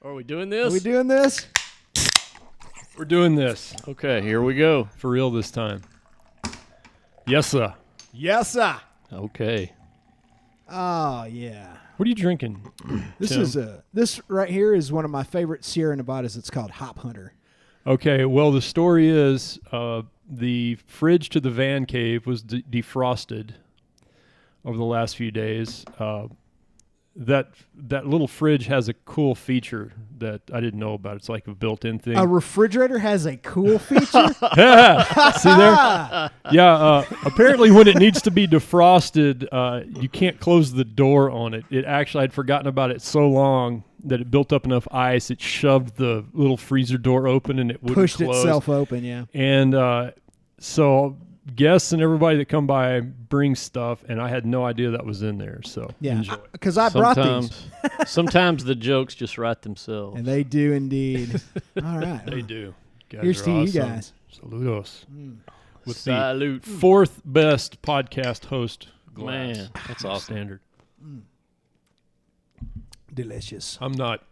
Are we doing this? Are we doing this? We're doing this. Okay, here we go. For real this time. Yes, sir. Yes, sir. Okay. Oh, yeah. What are you drinking? This Tim? is this right here is one of my favorite Sierra Nevadas. It's called Hop Hunter. Okay, well, the story is the fridge to the van cave was defrosted over the last few days. That little fridge has a cool feature that I didn't know about. It's like a built-in thing. A refrigerator has a cool feature? Yeah, see there? Yeah, apparently when it needs to be defrosted, you can't close the door on it. It actually, I'd forgotten about it so long that it built up enough ice, it shoved the little freezer door open and it wouldn't Pushed close. itself open, yeah. And so guests and everybody that come by bring stuff, and I had no idea that was in there. So Yeah, enjoy. because I brought these. Sometimes the jokes just write themselves. And they do indeed. All right. They do. Guys Here's are to you awesome. guys. Saludos. With Salute. the fourth best podcast host glass. Man, that's awesome. Standard. Delicious. I'm not.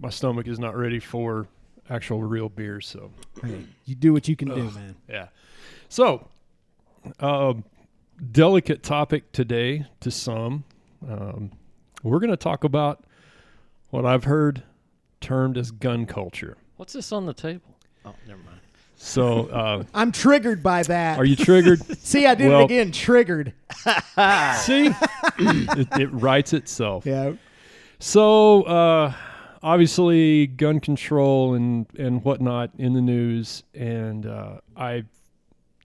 My stomach is not ready for actual real beer. So Hey, you do what you can do, man. yeah. So delicate topic today to some. We're going to talk about what I've heard termed as gun culture. What's this on the table? Oh, never mind. So I'm triggered by that. are you triggered? See, I did Well- it again. Triggered. See, it writes itself. Yeah. So obviously, gun control and whatnot in the news, and I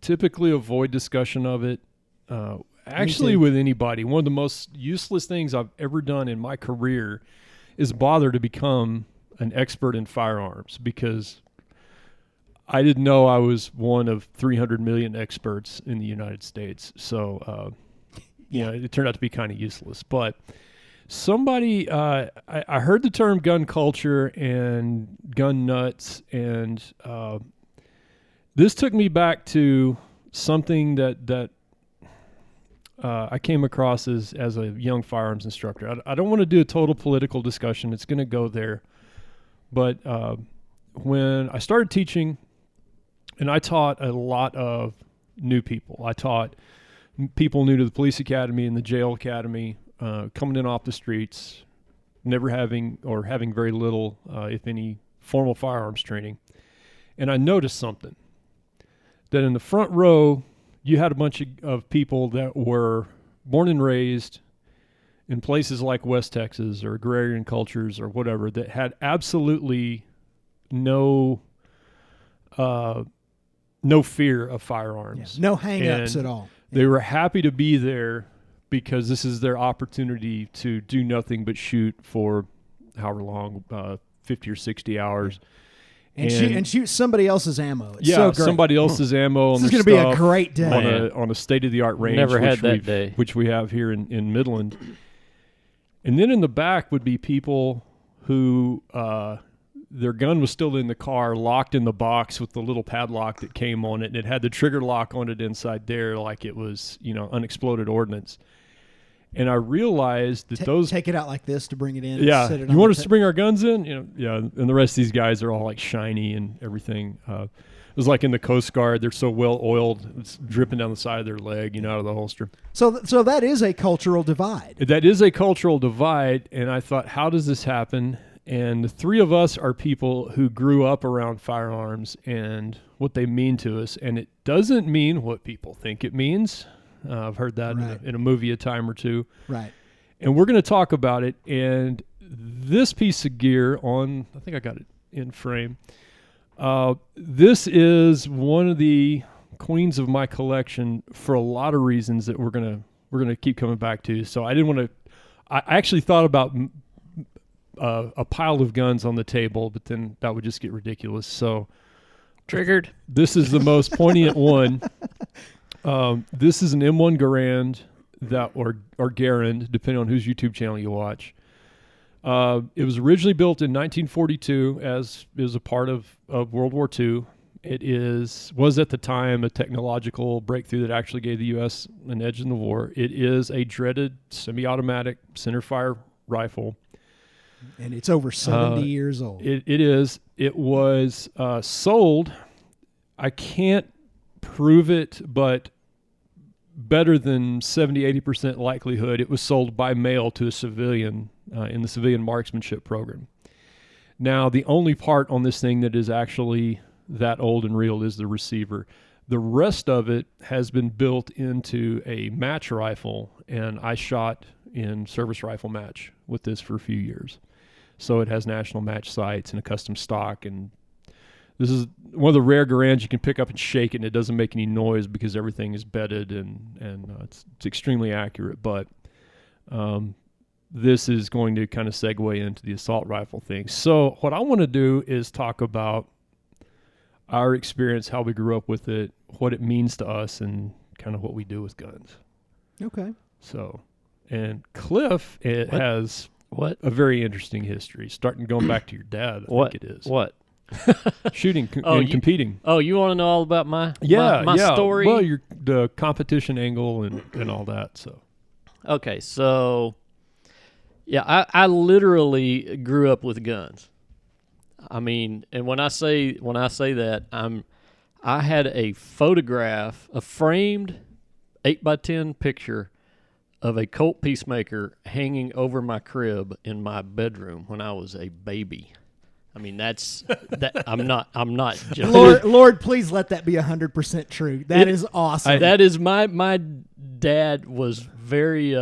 typically avoid discussion of it. Actually, too. with anybody, one of the most useless things I've ever done in my career is bother to become an expert in firearms, because I didn't know I was one of 300 million experts in the United States. So, it turned out to be kind of useless. But somebody, I heard the term gun culture and gun nuts, and this took me back to something that I came across as a young firearms instructor. I don't want to do a total political discussion. It's going to go there. But when I started teaching, and I taught a lot of new people. I taught people new to the police academy and the jail academy, coming in off the streets, never having or having very little, if any, formal firearms training. And I noticed something, that in the front row, you had a bunch of people that were born and raised in places like West Texas or agrarian cultures or whatever, that had absolutely no fear of firearms. No hang-ups And at all. They were happy to be there because this is their opportunity to do nothing but shoot for however long, 50 or 60 hours. And shoot somebody else's ammo. It's Yeah, so great. somebody else's ammo. This is going to be a great day. on a state-of-the-art range. Never had which that we've- day. which we have here in Midland. And then in the back would be people who their gun was still in the car, locked in the box with the little padlock that came on it, and it had the trigger lock on it inside there, like it was, unexploded ordnance. And I realized that those take it out like this to bring it in. yeah, Set it you on want the us to bring our guns in? And the rest of these guys are all like shiny and everything. It was like in the Coast Guard; they're so well oiled, it's dripping down the side of their leg, out of the holster. So that is a cultural divide. That is a cultural divide, and I thought, how does this happen? And the three of us are people who grew up around firearms and what they mean to us, and it doesn't mean what people think it means. I've heard that Right. in a movie a time or two. Right. And we're going to talk about it. And this piece of gear I think I got it in frame. This is one of the queens of my collection for a lot of reasons that we're gonna keep coming back to. So I didn't want to. I actually thought about a pile of guns on the table, but then that would just get ridiculous. So Triggered. this is the most poignant one. This is an M1 Garand or Garand, depending on whose YouTube channel you watch. It was originally built in 1942 as a part of World War II. It was at the time a technological breakthrough that actually gave the U.S. an edge in the war. It is a dreaded semi-automatic centerfire rifle And it's over 70 years old. It is. It was sold. I can't prove it, but better than 70-80% likelihood it was sold by mail to a civilian in the civilian marksmanship program. Now, the only part on this thing that is actually that old and real is the receiver. The rest of it has been built into a match rifle, and I shot in service rifle match with this for a few years. So it has national match sights and a custom stock, and this is one of the rare Garands you can pick up and shake it, and it doesn't make any noise because everything is bedded and it's extremely accurate. But this is going to kind of segue into the assault rifle thing. So what I want to do is talk about our experience, how we grew up with it, what it means to us, and kind of what we do with guns. Okay. So, and Clif has a very interesting history, going back to your dad. I think it is. What? Shooting and competing. Oh, you want to know all about my story? Well, the competition angle and all that. So, okay, so yeah, I literally grew up with guns. I mean, and when I say that, I had a photograph, a framed 8x10 picture of a Colt Peacemaker hanging over my crib in my bedroom when I was a baby. I mean, that's that. I'm not joking. Lord, please let that be 100% true. That is awesome. That is my dad was very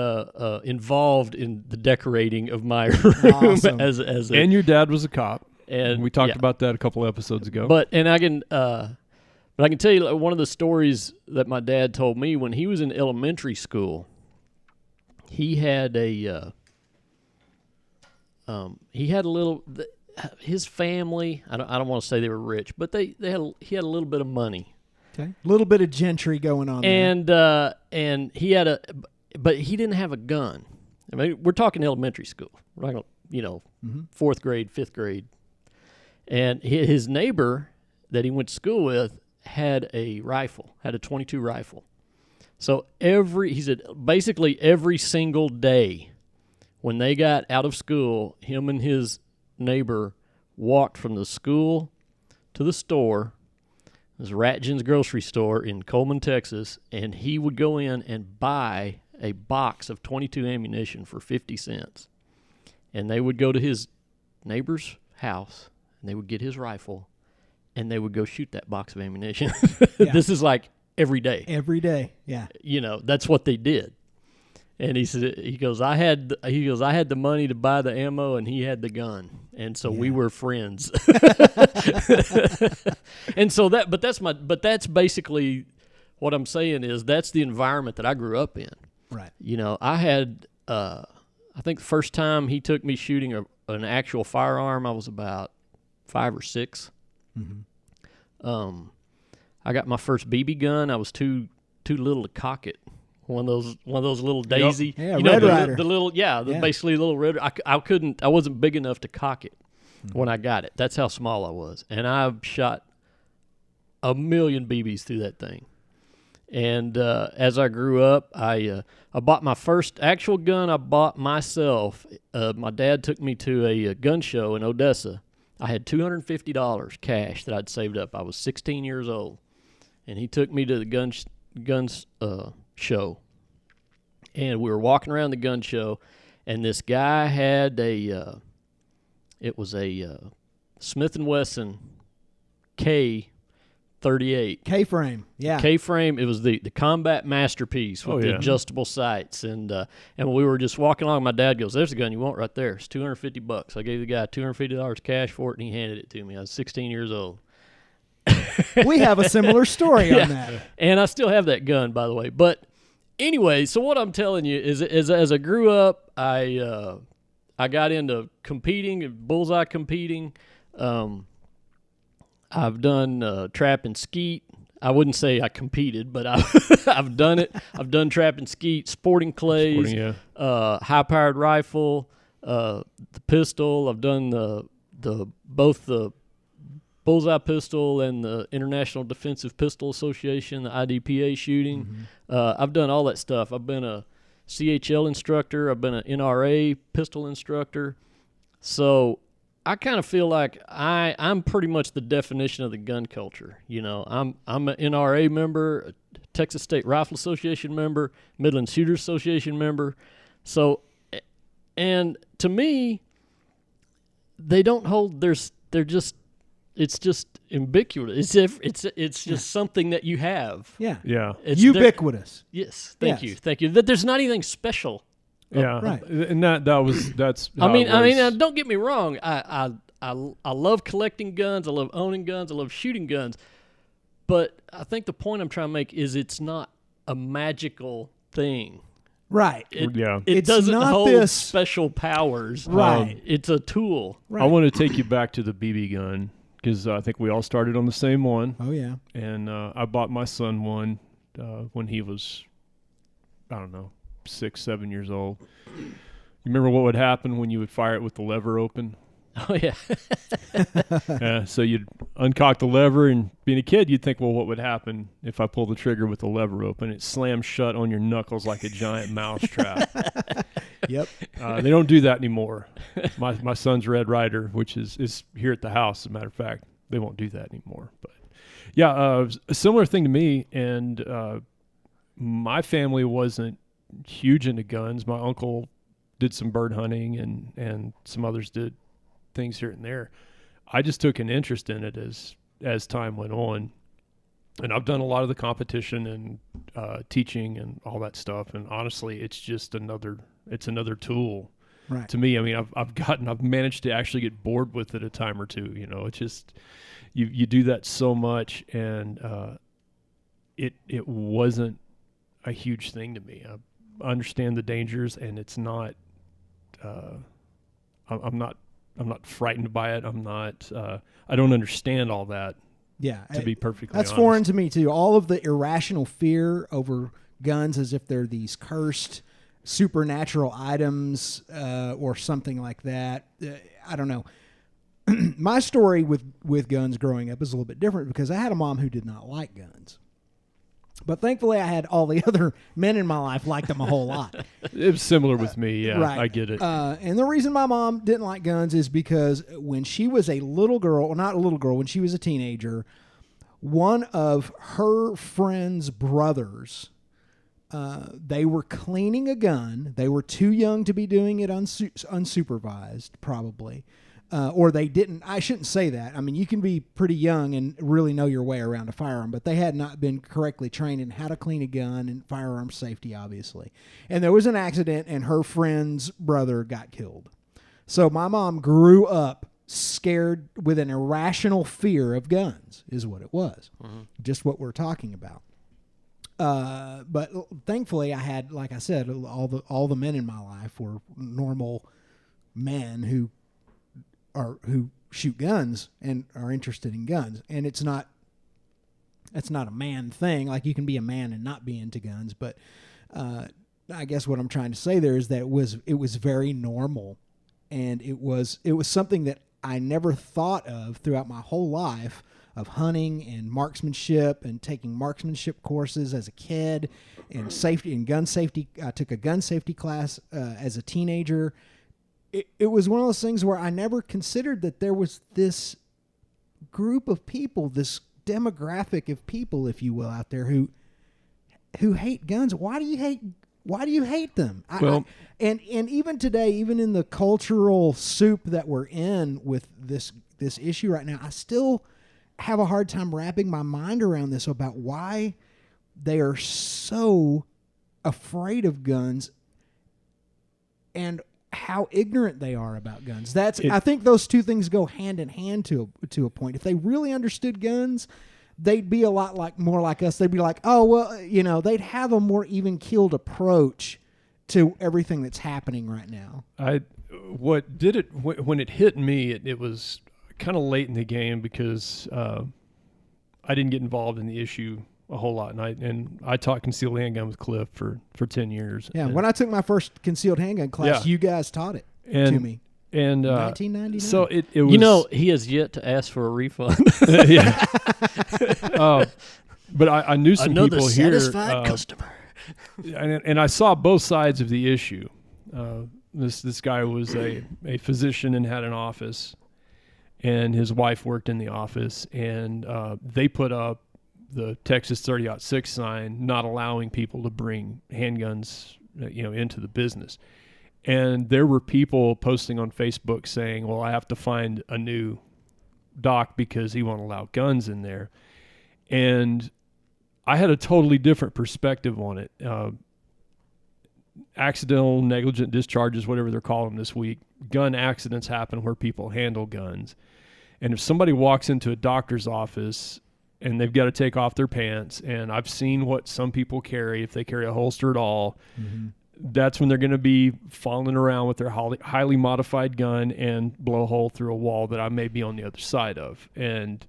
involved in the decorating of my room Awesome. And your dad was a cop. And we talked about that a couple episodes ago. But I can tell you one of the stories that my dad told me when he was in elementary school. He had a little. His family. I don't want to say they were rich, but he had a little bit of money. Okay, a little bit of gentry going on. And he had but he didn't have a gun. I mean, we're talking elementary school. We're not gonna, 4th grade, 5th grade. And his neighbor that he went to school with had a rifle, had a .22 rifle. So he said basically every single day when they got out of school, him and his neighbor walked from the school to the store. It was Ratjin's grocery store in Coleman, Texas, and he would go in and buy a box of .22 ammunition for 50 cents. And they would go to his neighbor's house, and they would get his rifle, and they would go shoot that box of ammunition. Yeah. This is like every day. Every day, yeah. That's what they did. And he goes, I had the money to buy the ammo, and he had the gun, and so we were friends. And so that's basically what I'm saying is that's the environment that I grew up in. Right. I had, I think the first time he took me shooting an actual firearm, I was about 5 or 6. Mm-hmm. I got my first BB gun. I was too little to cock it. One of those little Daisy, yeah, Red Ryder. The little, basically little Red. I wasn't big enough to cock it when I got it. That's how small I was, and I shot a million BBs through that thing. And as I grew up, I bought my first actual gun. I bought myself. My dad took me to a gun show in Odessa. I had $250 cash that I'd saved up. I was 16 years old, and he took me to the guns show, and we were walking around the gun show, and this guy had it was a Smith & Wesson K38. K-frame, yeah. K-frame, it was the combat masterpiece with the adjustable sights, and we were just walking along, my dad goes, there's the gun you want right there, it's $250. I gave the guy $250 cash for it, and he handed it to me. I was 16 years old. We have a similar story on that. And I still have that gun, by the way. But anyway, so what I'm telling you is as I grew up, I got into competing, bullseye competing. I've done trap and skeet. I wouldn't say I competed, but I've done it. I've done trap and skeet, sporting clays, high-powered rifle, the pistol. I've done both the bullseye pistol and the International Defensive Pistol Association, the IDPA shooting. Mm-hmm. I've done all that stuff. I've been a CHL instructor. I've been an NRA pistol instructor. So I kind of feel like I'm pretty much the definition of the gun culture. You know, I'm an NRA member, a Texas State Rifle Association member, Midland Shooters Association member. So, and to me, they don't hold. They're just. It's just ubiquitous. It's just something that you have. Yeah. Yeah. It's ubiquitous. Yes. Yes. Thank you. That there's not anything special. Yeah. Right. And that's. I how mean, it was. don't get me wrong. I love collecting guns. I love owning guns. I love shooting guns. But I think the point I'm trying to make is it's not a magical thing. Right. It It's doesn't not hold this- special powers. Right. It's a tool. Right. I want to take you back to the BB gun because I think we all started on the same one. Oh yeah. And I bought my son one when he was, I don't know, 6, 7 years old. You remember what would happen when you would fire it with the lever open? Oh yeah. So you'd uncock the lever, and being a kid, you'd think, well, what would happen if I pull the trigger with the lever open? It slams shut on your knuckles like a giant mouse trap. Yep. They don't do that anymore. My son's Red Ryder, which is here at the house, as a matter of fact. They won't do that anymore. But yeah, a similar thing to me, and my family wasn't huge into guns. My uncle did some bird hunting, and some others did things here and there. I just took an interest in it as time went on, and I've done a lot of the competition and teaching and all that stuff. And honestly, it's just another tool Right. to me. I mean, I've managed to actually get bored with it a time or two. You know, it's just you do that so much, and it wasn't a huge thing to me. I understand the dangers, and it's not. I'm not frightened by it. I'm not. I don't understand all that. Yeah. To be perfectly That's honest. foreign to me too. All of the irrational fear over guns as if they're these cursed supernatural items or something like that. I don't know. My story with guns growing up is a little bit different because I had a mom who did not like guns. But thankfully, I had all the other men in my life liked them a whole lot. It was similar with me. Yeah, Right. I get it. And the reason my mom didn't like guns is because when she was a little girl, well, not a little girl, when she was a teenager, one of her friend's brothers, they were cleaning a gun. They were too young to be doing it unsupervised, probably. Or they didn't. I shouldn't say that. I mean, you can be pretty young and really know your way around a firearm, but they had not been correctly trained in how to clean a gun and firearm safety, obviously. And there was an accident, and her friend's brother got killed. So my mom grew up scared with an irrational fear of guns, is what it was. Just what we're talking about. But thankfully, I had, like I said, all the men in my life were normal men who shoot guns and are interested in guns. And that's not a man thing. Like, you can be a man and not be into guns, but I guess what I'm trying to say there is that it was very normal, and it was something that I never thought of throughout my whole life, of hunting and marksmanship and taking marksmanship courses as a kid, and safety and gun safety. I took a gun safety class as a teenager. It was one of those things where I never considered that there was this group of people, this demographic of people, if you will, out there who hate guns. Why do you hate them? And even today, even in the cultural soup that we're in with this issue right now, I still have a hard time wrapping my mind around this, about why they are so afraid of guns and how ignorant they are about guns. I think those two things go hand in hand to a point. If they really understood guns, they'd be a lot more like us. They'd be like, oh, well, they'd have a more even-keeled approach to everything that's happening right now. What did it when it hit me? It was kind of late in the game because I didn't get involved in the issue a whole lot, and I taught concealed handgun with Clif for 10 years. Yeah, and when I took my first concealed handgun class, you guys taught it to me. And 1999. so it was. He has yet to ask for a refund. Yeah. But I knew some Another people here. satisfied customer. And I saw both sides of the issue. This guy was a physician and had an office, and his wife worked in the office, and they put up the Texas 30-06 sign not allowing people to bring handguns, into the business. And there were people posting on Facebook saying, well, I have to find a new doc because he won't allow guns in there. And I had a totally different perspective on it. Accidental, negligent discharges, whatever they're calling them this week, gun accidents happen where people handle guns. And if somebody walks into a doctor's office and they've got to take off their pants, and I've seen what some people carry, if they carry a holster at all, that's when they're going to be falling around with their highly modified gun and blow a hole through a wall that I may be on the other side of. And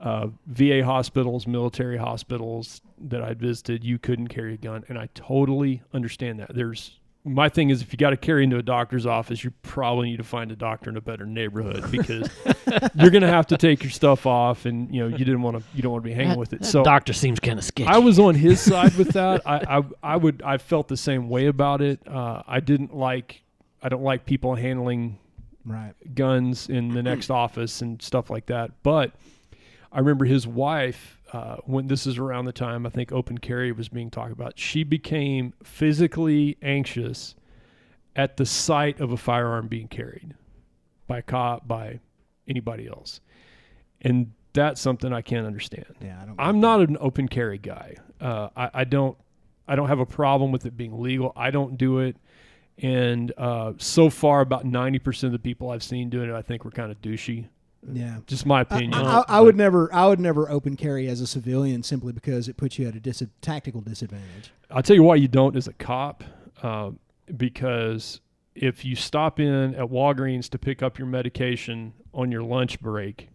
VA hospitals, military hospitals that I visited, you couldn't carry a gun, and I totally understand that. My thing is, if you got to carry into a doctor's office, you probably need to find a doctor in a better neighborhood because you're going to have to take your stuff off, and you don't want to be hanging with it. So doctor seems kind of sketchy. I was on his side with that. I felt the same way about it. I don't like people handling guns in the next office and stuff like that. But I remember his wife, when this is around the time I think open carry was being talked about, she became physically anxious at the sight of a firearm being carried by a cop, by anybody else. And that's something I can't understand. Yeah, I'm not an open carry guy. I don't have a problem with it being legal. I don't do it. And so far, about 90% of the people I've seen doing it, I think were kind of douchey. Yeah, just my opinion. I would never open carry as a civilian simply because it puts you at a tactical disadvantage. I'll tell you why you don't as a cop, because if you stop in at Walgreens to pick up your medication on your lunch break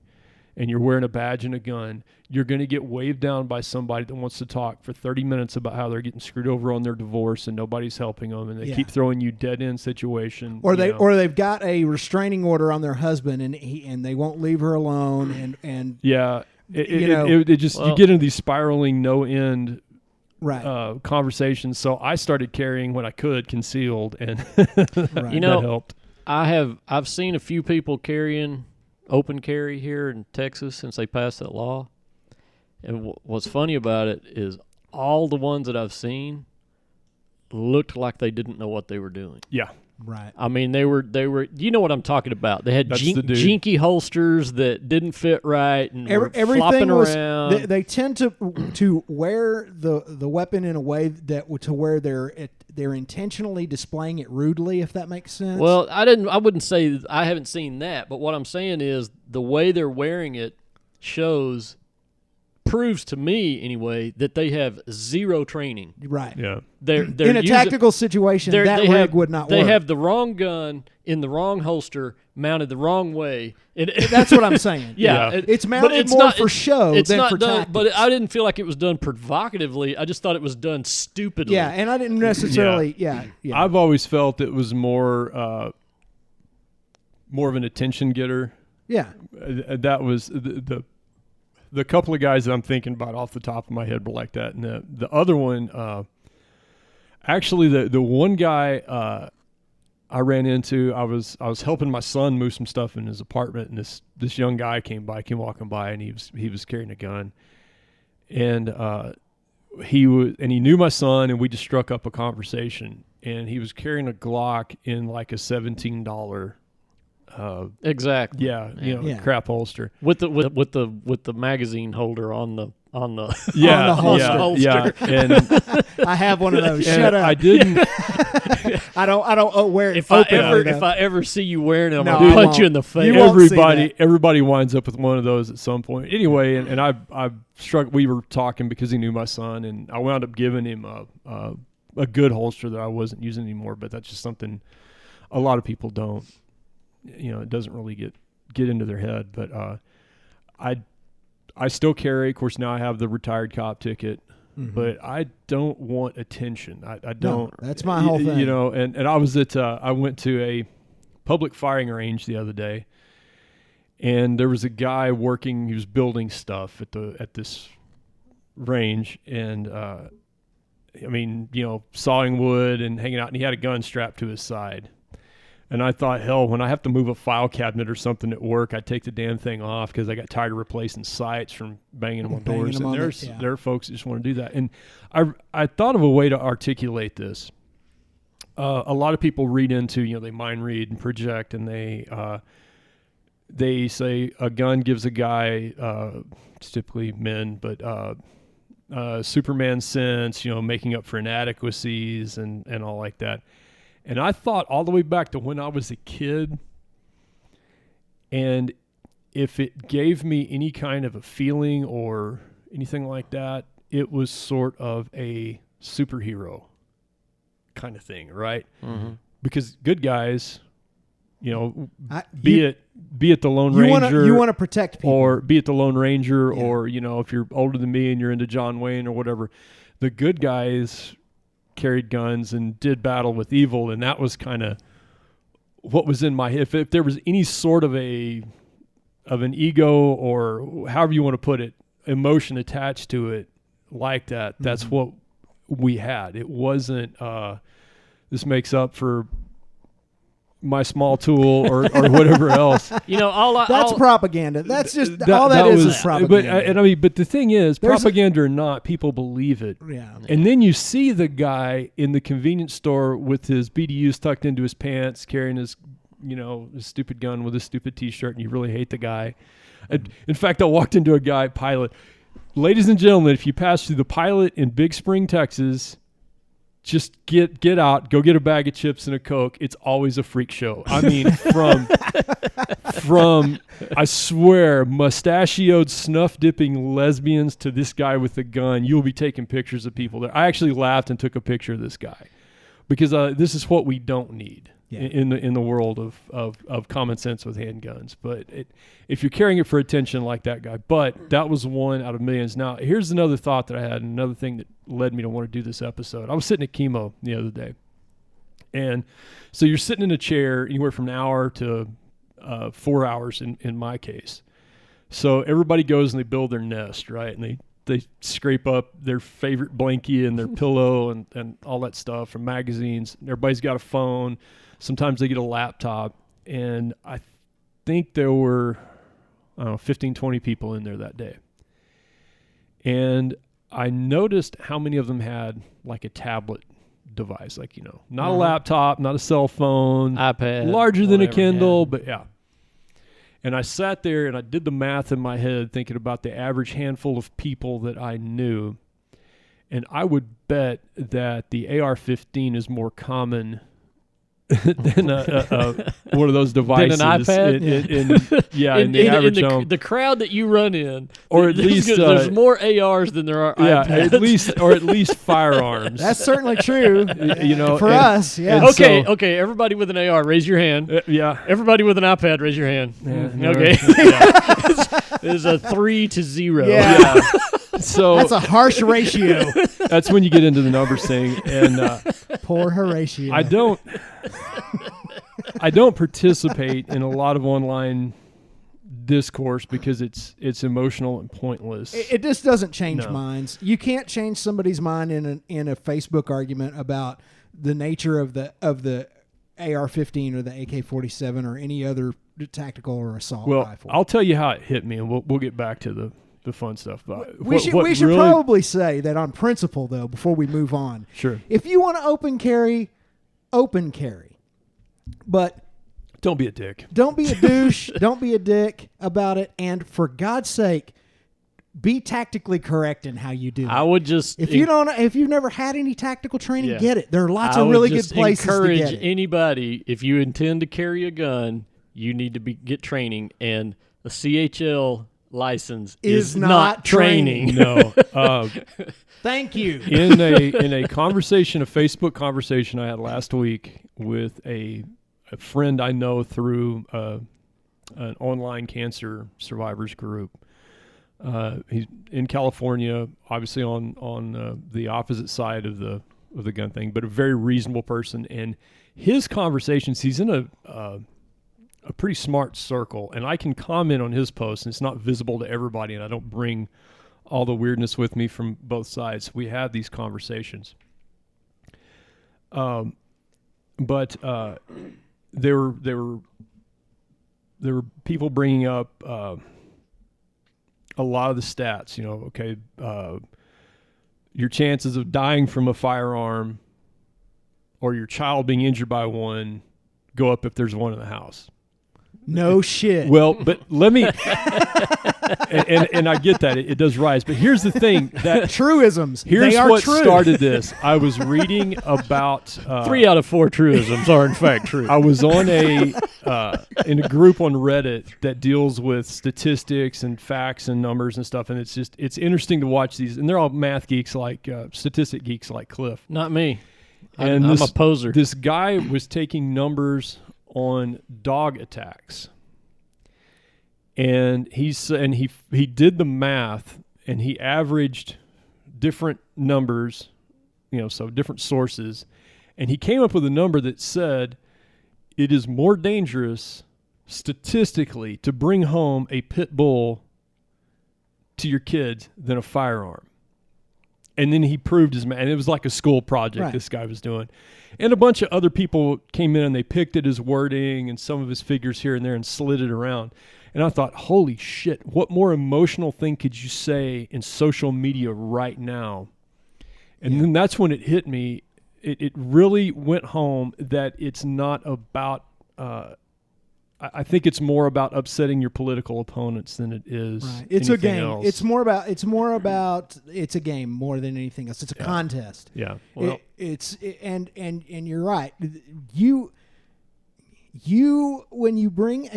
and you're wearing a badge and a gun, you're going to get waved down by somebody that wants to talk for 30 minutes about how they're getting screwed over on their divorce and nobody's helping them, and they keep throwing you dead-end situation. Or they've got a restraining order on their husband and they won't leave her alone and yeah, you get into these spiraling no-end conversations. So I started carrying when I could concealed, and that helped. I've seen a few people carrying open carry here in Texas since they passed that law. And what's funny about it is all the ones that I've seen looked like they didn't know what they were doing. Yeah. Right. I mean, they were. You know what I'm talking about. They had jinky holsters that didn't fit right and were flopping around. They tend to wear the weapon in a way to where they're intentionally displaying it rudely, if that makes sense. Well, I wouldn't say I haven't seen that, but what I'm saying is the way they're wearing it proves to me anyway that they have zero training. Right. Yeah. They're in a tactical situation, that rig would not work. They have the wrong gun in the wrong holster, mounted the wrong way. That's what I'm saying. Yeah. It's mounted more for show than for tactics. But I didn't feel like it was done provocatively. I just thought it was done stupidly. Yeah, and I didn't necessarily. Yeah. I've always felt it was more of an attention getter. Yeah. That was the couple of guys that I'm thinking about off the top of my head were like that. And the other one, actually the one guy I ran into, I was helping my son move some stuff in his apartment, and this young guy came walking by, and he was carrying a gun, and he knew my son, and we just struck up a conversation, and he was carrying a Glock in like a $17 exactly. Crap holster with the magazine holder on the holster. Yeah. And I have one of those. Shut up. I didn't. I don't wear it. If I ever see you wearing it, I'm gonna punch you in the face. Everybody winds up with one of those at some point. Anyway, and I struck. We were talking because he knew my son, and I wound up giving him a good holster that I wasn't using anymore. But that's just something a lot of people don't. It doesn't really get into their head, but I still carry. Of course, now I have the retired cop ticket, but I don't want attention. I don't. No, that's my whole thing. And I was I went to a public firing range the other day, and there was a guy working. He was building stuff at this range, and sawing wood and hanging out, and he had a gun strapped to his side. And I thought, hell, when I have to move a file cabinet or something at work, I take the damn thing off because I got tired of replacing sights from banging them on doors. And there are folks that just want to do that. And I thought of a way to articulate this. A lot of people read into, they mind read and project, and they say a gun gives a guy, it's typically men, but Superman sense, making up for inadequacies and all like that. And I thought all the way back to when I was a kid, and if it gave me any kind of a feeling or anything like that, it was sort of a superhero kind of thing, right? Mm-hmm. Because good guys, be it the Lone Ranger, you want to protect people, or be it the Lone Ranger, or if you're older than me and you're into John Wayne or whatever, the good guys carried guns and did battle with evil, and that was kind of what was in my head. If there was any sort of an ego, or however you want to put it, emotion attached to it like that, that's what we had. It wasn't this makes up for my small tool or whatever else. That's propaganda. That's just all that is propaganda. But the thing is, propaganda or not, people believe it. Yeah. And then you see the guy in the convenience store with his BDUs tucked into his pants, carrying his stupid gun with his stupid T-shirt, and you really hate the guy. In fact, I walked into a guy, Pilot. Ladies and gentlemen, if you pass through the Pilot in Big Spring, Texas, just get out, go get a bag of chips and a Coke. It's always a freak show. I mean, from I swear, mustachioed, snuff-dipping lesbians to this guy with a gun, you'll be taking pictures of people there. I actually laughed and took a picture of this guy because this is what we don't need in the world of common sense with handguns. But if you're carrying it for attention like that guy, but that was one out of millions. Now, here's another thought that I had, and another thing that led me to want to do this episode. I was sitting at chemo the other day, and so you're sitting in a chair anywhere from an hour to 4 hours in my case. So everybody goes and they build their nest, right? And they scrape up their favorite blankie and their pillow and all that stuff from magazines. Everybody's got a phone. Sometimes they get a laptop. And I think there were, 15, 20 people in there that day. And I noticed how many of them had like a tablet device, like, not a laptop, not a cell phone, iPad, larger than a Kindle, but yeah. And I sat there and I did the math in my head thinking about the average handful of people that I knew. And I would bet that the AR-15 is more common than one of those devices. Than an iPad? In the average home. The crowd that you run in, or at least there's more ARs than there are iPads. at least firearms. That's certainly true. For us, yeah. Okay. Everybody with an AR, raise your hand. Yeah. Everybody with an iPad, raise your hand. Yeah, okay. It's a 3-0. Yeah. So that's a harsh ratio. That's when you get into the numbers thing, and poor Horatio. I don't participate in a lot of online discourse because it's emotional and pointless. It just doesn't change minds. You can't change somebody's mind in a Facebook argument about the nature of the AR-15 or the AK-47 or any other tactical or assault rifle. I'll tell you how it hit me, and we'll get back to the fun stuff. But we should probably say that on principle, though, before we move on. Sure. If you want to open carry. But don't be a dick. Don't be a douche. Don't be a dick about it. And for God's sake, be tactically correct in how you do it. I would just if you've never had any tactical training, get it. There are lots of really good places to get it. Encourage anybody, if you intend to carry a gun, you need to get training, and a CHL license is not training. No. Thank you. In a conversation, a Facebook conversation I had last week with a friend I know through an online cancer survivors group. He's in California, obviously on the opposite side of the gun thing, but a very reasonable person. And his conversations, he's in a pretty smart circle, and I can comment on his posts, and it's not visible to everybody, and I don't bring all the weirdness with me from both sides. We had these conversations. But there were people bringing up a lot of the stats. Okay, your chances of dying from a firearm or your child being injured by one go up if there's one in the house. No shit. Well, but let me, and I get that it does rise. But here's the thing: that truisms. Here's they are what true. started this. I was reading about 3 out of 4 truisms are in fact true. I was on in a group on Reddit that deals with statistics and facts and numbers and stuff, and it's interesting to watch these. And they're all math geeks, like statistic geeks, like Clif. Not me. And I'm a poser. This guy was taking numbers on dog attacks, and he did the math, and he averaged different numbers, so different sources, and he came up with a number that said it is more dangerous statistically to bring home a pit bull to your kids than a firearm. And then he proved his math, and it was like a school project this guy was doing. And a bunch of other people came in and they picked at his wording and some of his figures here and there and slid it around. And I thought, holy shit, what more emotional thing could you say in social media right now? And then that's when it hit me. It really went home that it's not about I think it's more about upsetting your political opponents than it is. Right. It's a game. Else. It's more about it's a game more than anything else. It's a contest. Yeah. Well, And you're right. You when you bring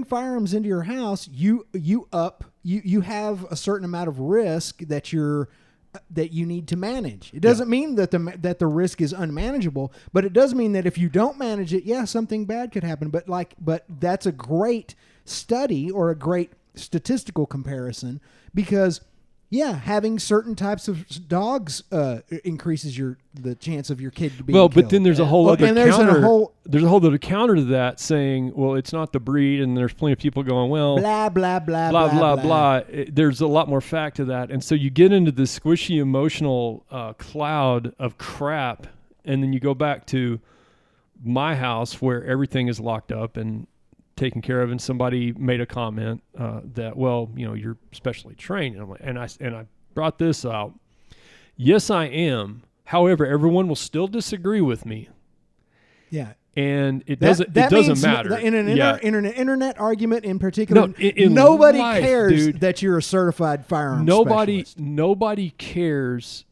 firearms into your house, you have a certain amount of risk that you need to manage. It doesn't mean that the risk is unmanageable, but it does mean that if you don't manage it, something bad could happen. But that's a great study or a great statistical comparison because having certain types of dogs increases the chance of your kid to be killed. But then there's a whole other there's counter. there's a whole other counter to that saying, well, it's not the breed, and there's plenty of people going, well, blah blah blah blah blah blah. There's a lot more fact to that, and so you get into this squishy emotional cloud of crap, and then you go back to my house where everything is locked up and taken care of, and somebody made a comment that, well, you're specially trained, and I brought this out. Yes, I am. However, everyone will still disagree with me. Yeah. And it doesn't matter. In an internet argument in particular, in nobody life, cares dude, that you're a certified firearms specialist. Nobody cares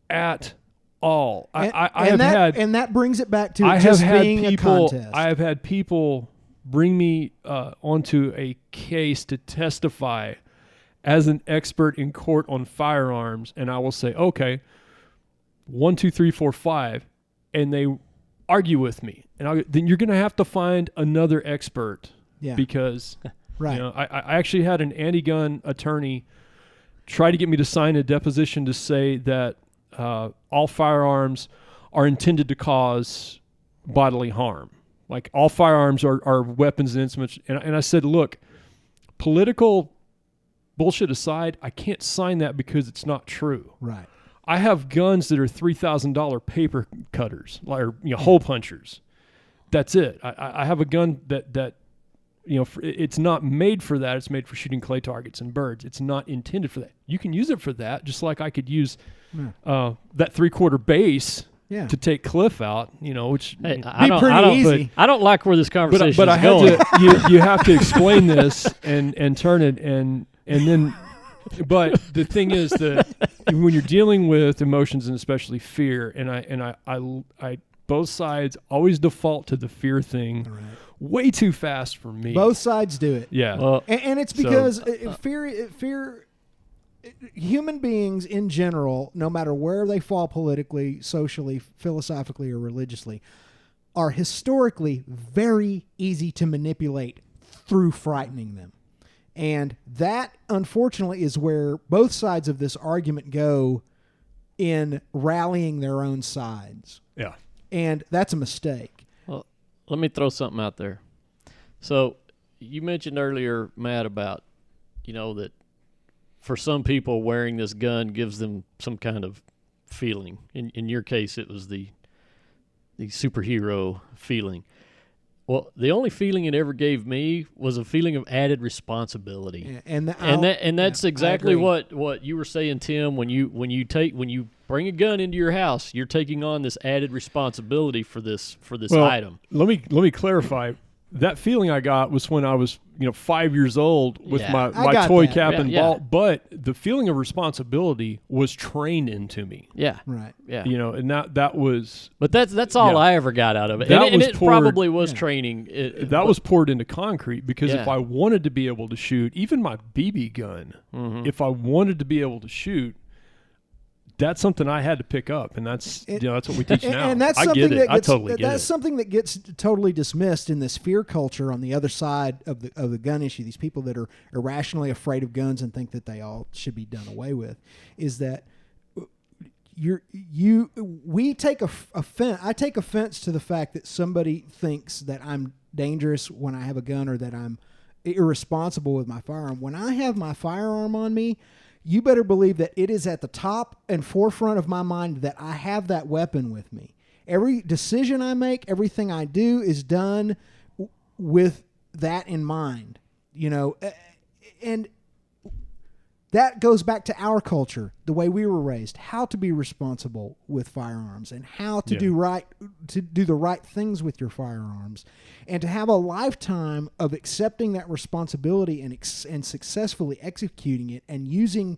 at all. And that brings it back to just being a contest. I have had people bring me onto a case to testify as an expert in court on firearms, and I will say, okay, 1, 2, 3, 4, 5, and they argue with me, and then you're going to have to find another expert, because right. I actually had an anti-gun attorney try to get me to sign a deposition to say that all firearms are intended to cause bodily harm. Like all firearms are weapons and instruments. And I said, look, political bullshit aside, I can't sign that because it's not true. Right. I have guns that are $3,000 paper cutters, or hole punchers. That's it. I have a gun that it's not made for that. It's made for shooting clay targets and birds. It's not intended for that. You can use it for that, just like I could use that 3/4 base to take Clif out, which hey, be pretty easy. I don't like where this conversation is I going. had to. You have to explain this and turn it and then. But the thing is that when you're dealing with emotions and especially fear, and I both sides always default to the fear thing way too fast for me. Both sides do it. Yeah, well, and it's because fear. Human beings in general, no matter where they fall politically, socially, philosophically, or religiously, are historically very easy to manipulate through frightening them. And that, unfortunately, is where both sides of this argument go in rallying their own sides. Yeah. And that's a mistake. Well, let me throw something out there. So you mentioned earlier, Matt, about, that for some people wearing this gun gives them some kind of feeling. In your case, it was the superhero feeling. Well, the only feeling it ever gave me was a feeling of added responsibility, and that's exactly what you were saying, Tim. When you bring a gun into your house, you're taking on this added responsibility for this item. Let me clarify. That feeling I got was when I was 5 years old with my toy cap and ball. But the feeling of responsibility was trained into me. Yeah, right. Yeah, and that was. But that's all I ever got out of it. And it probably was training. That was poured into concrete because if I wanted to be able to shoot, even my BB gun, if I wanted to be able to shoot, that's something I had to pick up, and that's that's what we teach now. And that's I something get it. I totally get it. That's something that gets totally dismissed in this fear culture on the other side of the gun issue. These people that are irrationally afraid of guns and think that they all should be done away with, is that I take offense to the fact that somebody thinks that I'm dangerous when I have a gun or that I'm irresponsible with my firearm. When I have my firearm on me, you better believe that it is at the top and forefront of my mind that I have that weapon with me. Every decision I make, everything I do is done with that in mind, and that goes back to our culture, the way we were raised, how to be responsible with firearms and how to do the right things with your firearms, and to have a lifetime of accepting that responsibility and successfully executing it and using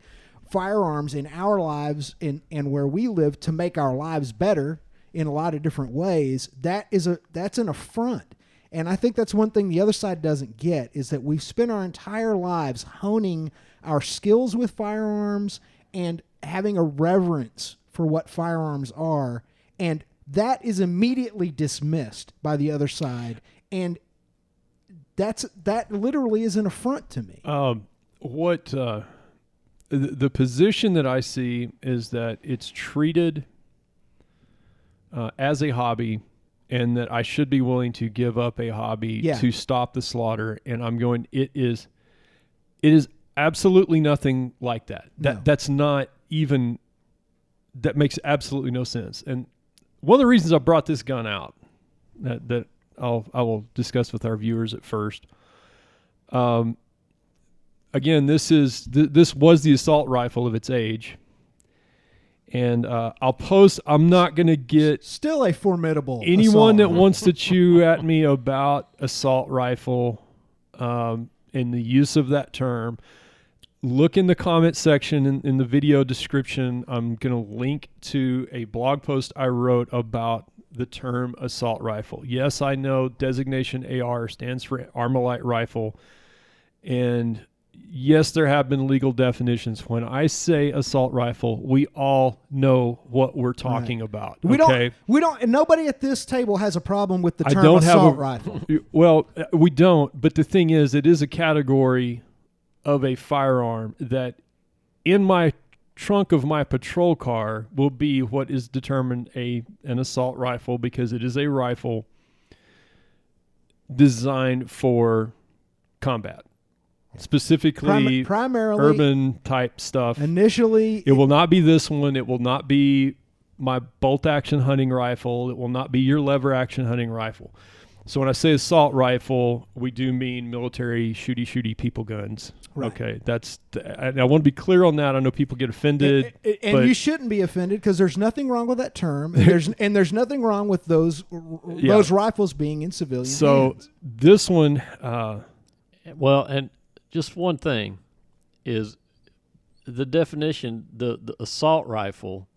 firearms in our lives and where we live to make our lives better in a lot of different ways. That's an affront. And I think that's one thing the other side doesn't get, is that we've spent our entire lives honing our skills with firearms and having a reverence for what firearms are, and that is immediately dismissed by the other side, and that literally is an affront to me. The position that I see is that it's treated as a hobby, and that I should be willing to give up a hobby to stop the slaughter. And I'm going, it is absolutely nothing like that. That's not even, that makes absolutely no sense. And one of the reasons I brought this gun out that I will discuss with our viewers at first. Again, this was the assault rifle of its age. And I'll post, I'm not going to get still a formidable anyone that wants to chew at me about assault rifle and the use of that term. Look in the comment section in the video description. I'm going to link to a blog post I wrote about the term assault rifle. Yes, I know designation AR stands for Armalite rifle. And yes, there have been legal definitions. When I say assault rifle, we all know what we're talking about. We don't, and nobody at this table has a problem with the term assault rifle. Well, we don't, but the thing is, it is a category of a firearm that in my trunk of my patrol car will be what is determined an assault rifle, because it is a rifle designed for combat. Specifically, primarily urban type stuff. Initially, it will not be this one. It will not be my bolt action hunting rifle. It will not be your lever action hunting rifle. So when I say assault rifle, we do mean military shooty people guns. Right. Okay, and I want to be clear on that. I know people get offended, and you shouldn't be offended, because there's nothing wrong with that term. And there's nothing wrong with those rifles being in civilian hands. So this one, well, and just one thing is the definition, the assault rifle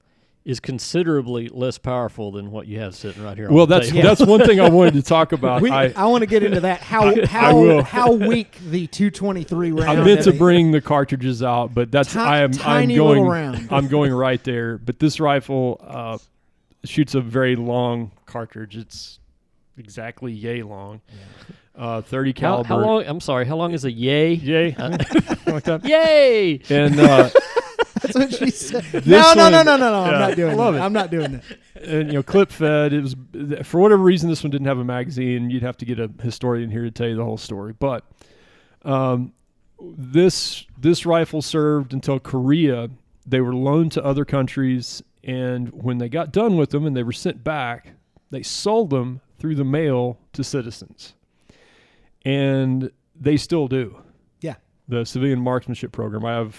is considerably less powerful than what you have sitting right here. Well, that's one thing I wanted to talk about. I want to get into that. How weak the 223 round. I meant to bring the cartridges out, but I'm going right there. But this rifle shoots a very long cartridge. It's exactly yay long. 30 caliber. How long? I'm sorry. How long is a yay? Yay. Like that. Yay. And that's what she said. No. I'm not doing that. I'm not doing that. And clip fed. It was, for whatever reason, this one didn't have a magazine. You'd have to get a historian here to tell you the whole story. But this rifle served until Korea. They were loaned to other countries, and when they got done with them and they were sent back, they sold them through the mail to citizens. And they still do. Yeah. The civilian marksmanship program. I have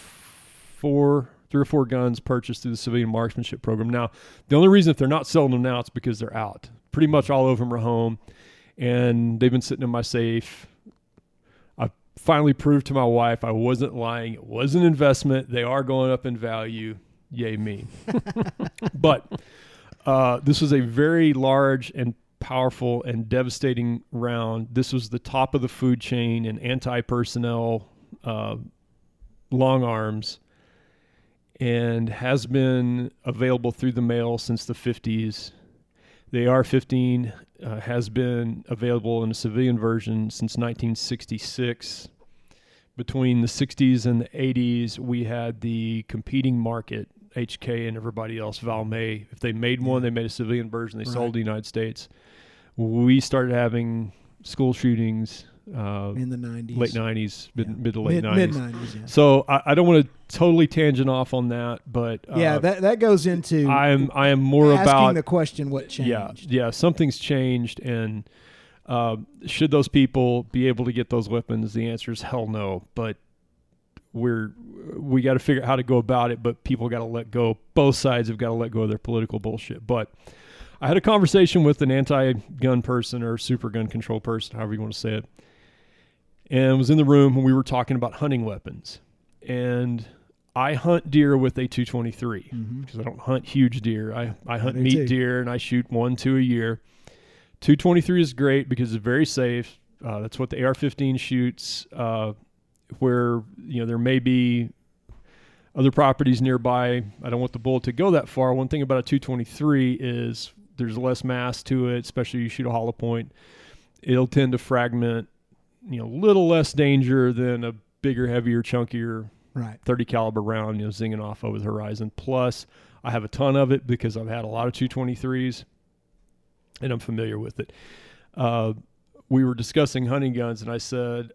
3 or 4 guns purchased through the civilian marksmanship program. Now, the only reason if they're not selling them now, it's because they're out. Pretty much all of them are home, and they've been sitting in my safe. I finally proved to my wife I wasn't lying. It was an investment. They are going up in value. Yay me. But this was a very large and powerful and devastating round. This was the top of the food chain in anti-personnel long arms, and has been available through the mail since the 50s. The AR-15 has been available in a civilian version since 1966. Between the 60s and the 80s, we had the competing market, HK and everybody else, Valmet. If they made one, they made a civilian version. They sold the United States. We started having school shootings in the 90s. Late 90s, mid to late 90s. Mid-90s, yeah. So I don't want to totally tangent off on that, but that goes into I am more asking about the question, what changed? Yeah, something's changed, and should those people be able to get those weapons? The answer is hell no. But we got to figure out how to go about it. But people got to let go. Both sides have got to let go of their political bullshit. But I had a conversation with an anti-gun person or super gun control person, however you want to say it, and was in the room when we were talking about hunting weapons. And I hunt deer with a 223 because I don't hunt huge deer. I hunt meat deer, and I shoot 1-2 a year. 223 is great because it's very safe. That's what the AR-15 shoots. Where there may be other properties nearby, I don't want the bullet to go that far. One thing about a 223 is there's less mass to it, especially you shoot a hollow point. It'll tend to fragment, a little less danger than a bigger, heavier, chunkier 30 caliber round, zinging off over the horizon. Plus, I have a ton of it because I've had a lot of 223s, and I'm familiar with it. We were discussing hunting guns, and I said,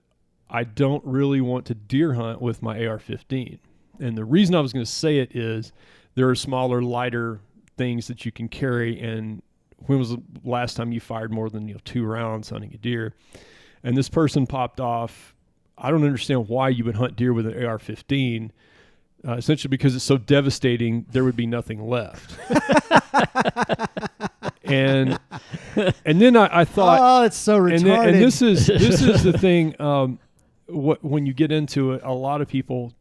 I don't really want to deer hunt with my AR-15. And the reason I was going to say it is there are smaller, lighter things that you can carry. And when was the last time you fired more than 2 rounds hunting a deer? And this person popped off, I don't understand why you would hunt deer with an AR-15. Essentially because it's so devastating, there would be nothing left. and then I thought, oh, it's so retarded. And this is the thing. When you get into it, a lot of people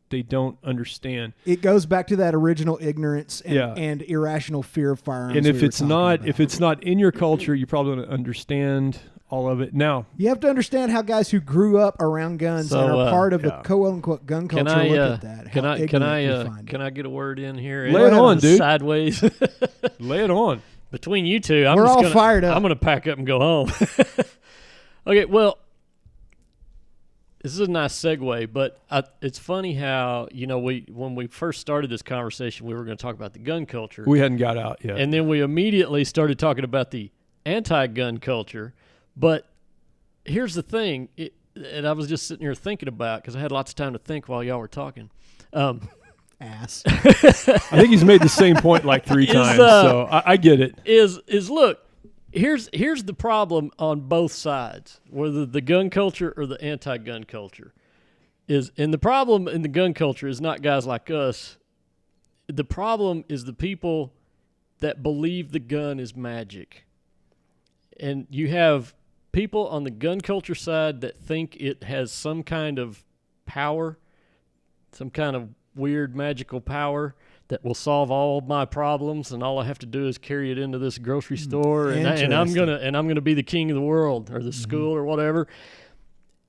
they don't understand. It goes back to that original ignorance and irrational fear of firearms. And if it's not in your culture, you probably don't understand all of it. Now you have to understand how guys who grew up around guns and are part of the quote unquote gun culture look at that. Can I get a word in here? Lay it on, dude. Sideways. Lay it on. Between you two, we're all fired up. I'm going to pack up and go home. Okay, well, this is a nice segue, but it's funny how, when we first started this conversation, we were going to talk about the gun culture. We hadn't got out yet. And then we immediately started talking about the anti-gun culture. But here's the thing, and I was just sitting here thinking about, because I had lots of time to think while y'all were talking. Ass. I think he's made the same point like 3 times, so I get it. Look, here's the problem on both sides, whether the gun culture or the anti-gun culture. And the problem in the gun culture is not guys like us. The problem is the people that believe the gun is magic. And you have people on the gun culture side that think it has some kind of power, some kind of weird magical power that will solve all my problems, and all I have to do is carry it into this grocery store, and I'm gonna be the king of the world or the school or whatever.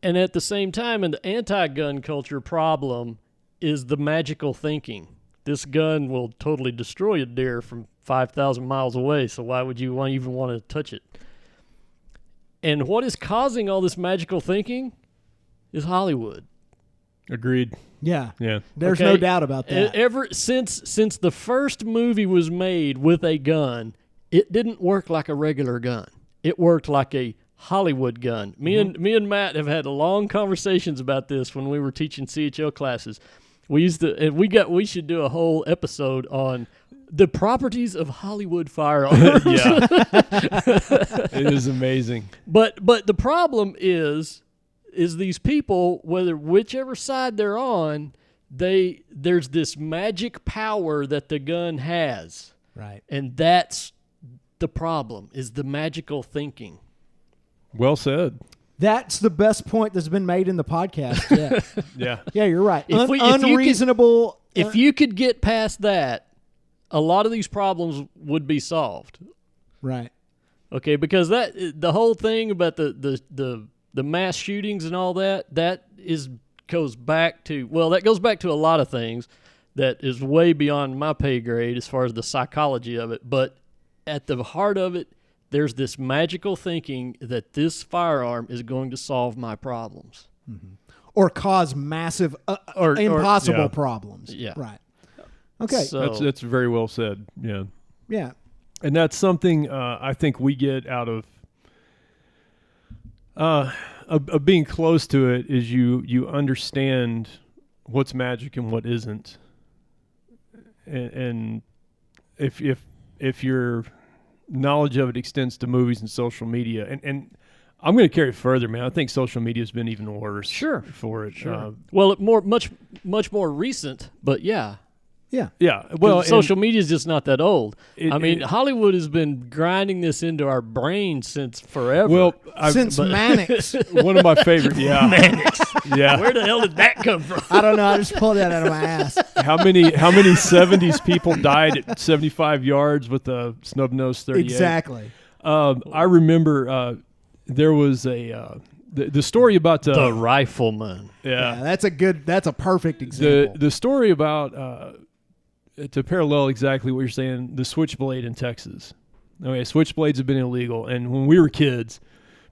And at the same time, in the anti-gun culture problem is the magical thinking. This gun will totally destroy a deer from 5,000 miles away, so why would you even want to touch it? And what is causing all this magical thinking is Hollywood. Agreed. Yeah. There's no doubt about that. Ever since the first movie was made with a gun, it didn't work like a regular gun. It worked like a Hollywood gun. Me and Matt have had long conversations about this when we were teaching CHL classes. We should do a whole episode on the properties of Hollywood firearms. Yeah. It is amazing. But the problem is these people, whichever side they're on, there's this magic power that the gun has. Right. And that's the problem, is the magical thinking. Well said. That's the best point that's been made in the podcast. Yeah. Yeah. Yeah, you're right. If Unreasonable. If you could get past that, a lot of these problems would be solved. Right. Okay, because the whole thing about the mass shootings and all that goes back to a lot of things that is way beyond my pay grade as far as the psychology of it. But at the heart of it, there's this magical thinking that this firearm is going to solve my problems. Mm-hmm. Or cause massive, impossible problems. Yeah. Right. Okay. So, That's very well said. Yeah. Yeah. And that's something I think we get out of being close to it is you understand what's magic and what isn't. And if your knowledge of it extends to movies and social media, and I'm going to carry it further, man. I think social media has been even worse. Sure. For it. Sure. Much more recent, but yeah. Yeah. Yeah. Well, social media is just not that old. Hollywood has been grinding this into our brains since forever. Well, since Mannix. One of my favorite. Yeah. Mannix. Yeah. Where the hell did that come from? I don't know. I just pulled that out of my ass. How many 70s people died at 75 yards with a snub-nosed 38? Exactly. I remember there was the story about the rifleman. Yeah. That's a perfect example. The story about to parallel exactly what you're saying, the switchblade in Texas. Okay, switchblades have been illegal, and when we were kids,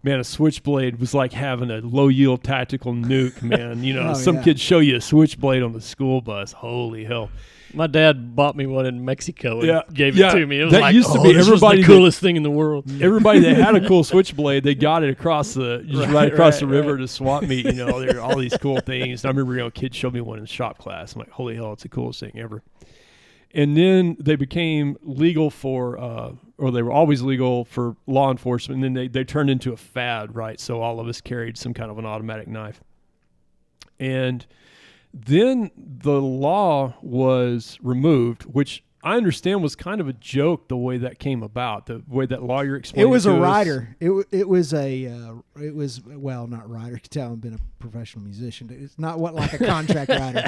man, a switchblade was like having a low-yield tactical nuke, man. You know, some kids show you a switchblade on the school bus. Holy hell. My dad bought me one in Mexico and gave it to me. It was that like, used to be this was the coolest thing in the world. Everybody that had a cool switchblade, they got it across the river to swap meet. You know, there are all these cool things. And I remember, kids showed me one in shop class. I'm like, holy hell, it's the coolest thing ever. And then they became legal or they were always legal for law enforcement. And then they turned into a fad, right? So all of us carried some kind of an automatic knife. And then the law was removed, which I understand was kind of a joke the way that came about, the way that lawyer explained it. It was a rider. It was not rider. You can tell I've been a professional musician. It's not like a contract rider.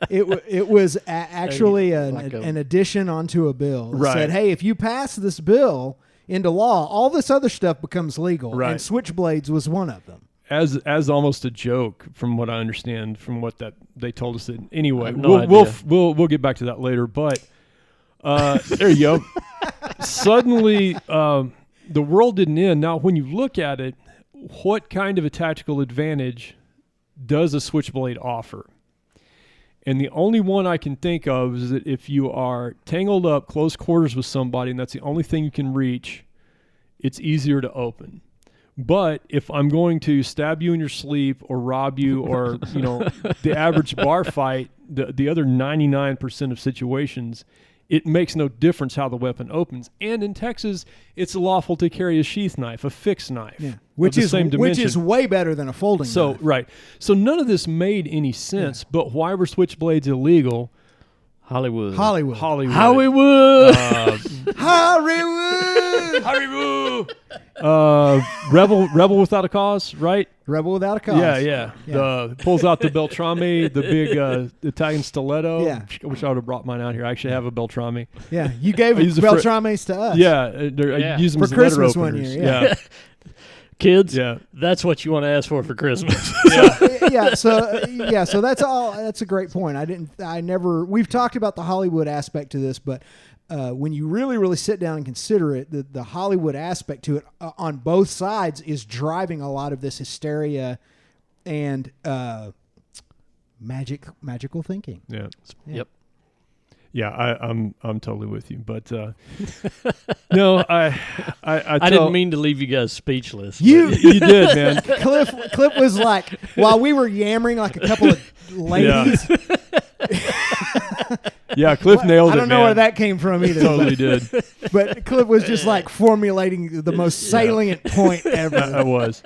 It was actually an addition onto a bill. It said, hey, if you pass this bill into law, all this other stuff becomes legal. Right. And switchblades was one of them. As almost a joke, from what I understand, from what that they told us. That anyway, we'll get back to that later. But there you go. Suddenly, the world didn't end. Now, when you look at it, what kind of a tactical advantage does a switchblade offer? And the only one I can think of is that if you are tangled up close quarters with somebody, and that's the only thing you can reach, it's easier to open. But if I'm going to stab you in your sleep or rob you or, the average bar fight, the other 99% of situations, it makes no difference how the weapon opens. And in Texas, it's lawful to carry a sheath knife, a fixed knife. Yeah. Which is way better than a folding knife. Right. So none of this made any sense, but why were switchblades illegal? Hollywood. Rebel Without a Cause, right? Rebel Without a Cause. Yeah. Pulls out the Beltrami, the big Italian stiletto. Yeah. I wish I would have brought mine out here. I actually have a Beltrami. Yeah, you gave Beltramis to us. I use them for as Christmas letter openers. One year. Yeah. Kids, that's what you want to ask for Christmas. So that's all. That's a great point. We've talked about the Hollywood aspect to this, but when you really, really sit down and consider it, the Hollywood aspect to it on both sides is driving a lot of this hysteria and magical thinking. Yeah. Yep. Yeah, I'm totally with you, but no, I didn't mean to leave you guys speechless. You did, man. Clif was like, while we were yammering like a couple of ladies, Yeah, Clif nailed it. I don't know man. where that came from either. Totally did. But Cliff was just like formulating the most salient point ever. I was.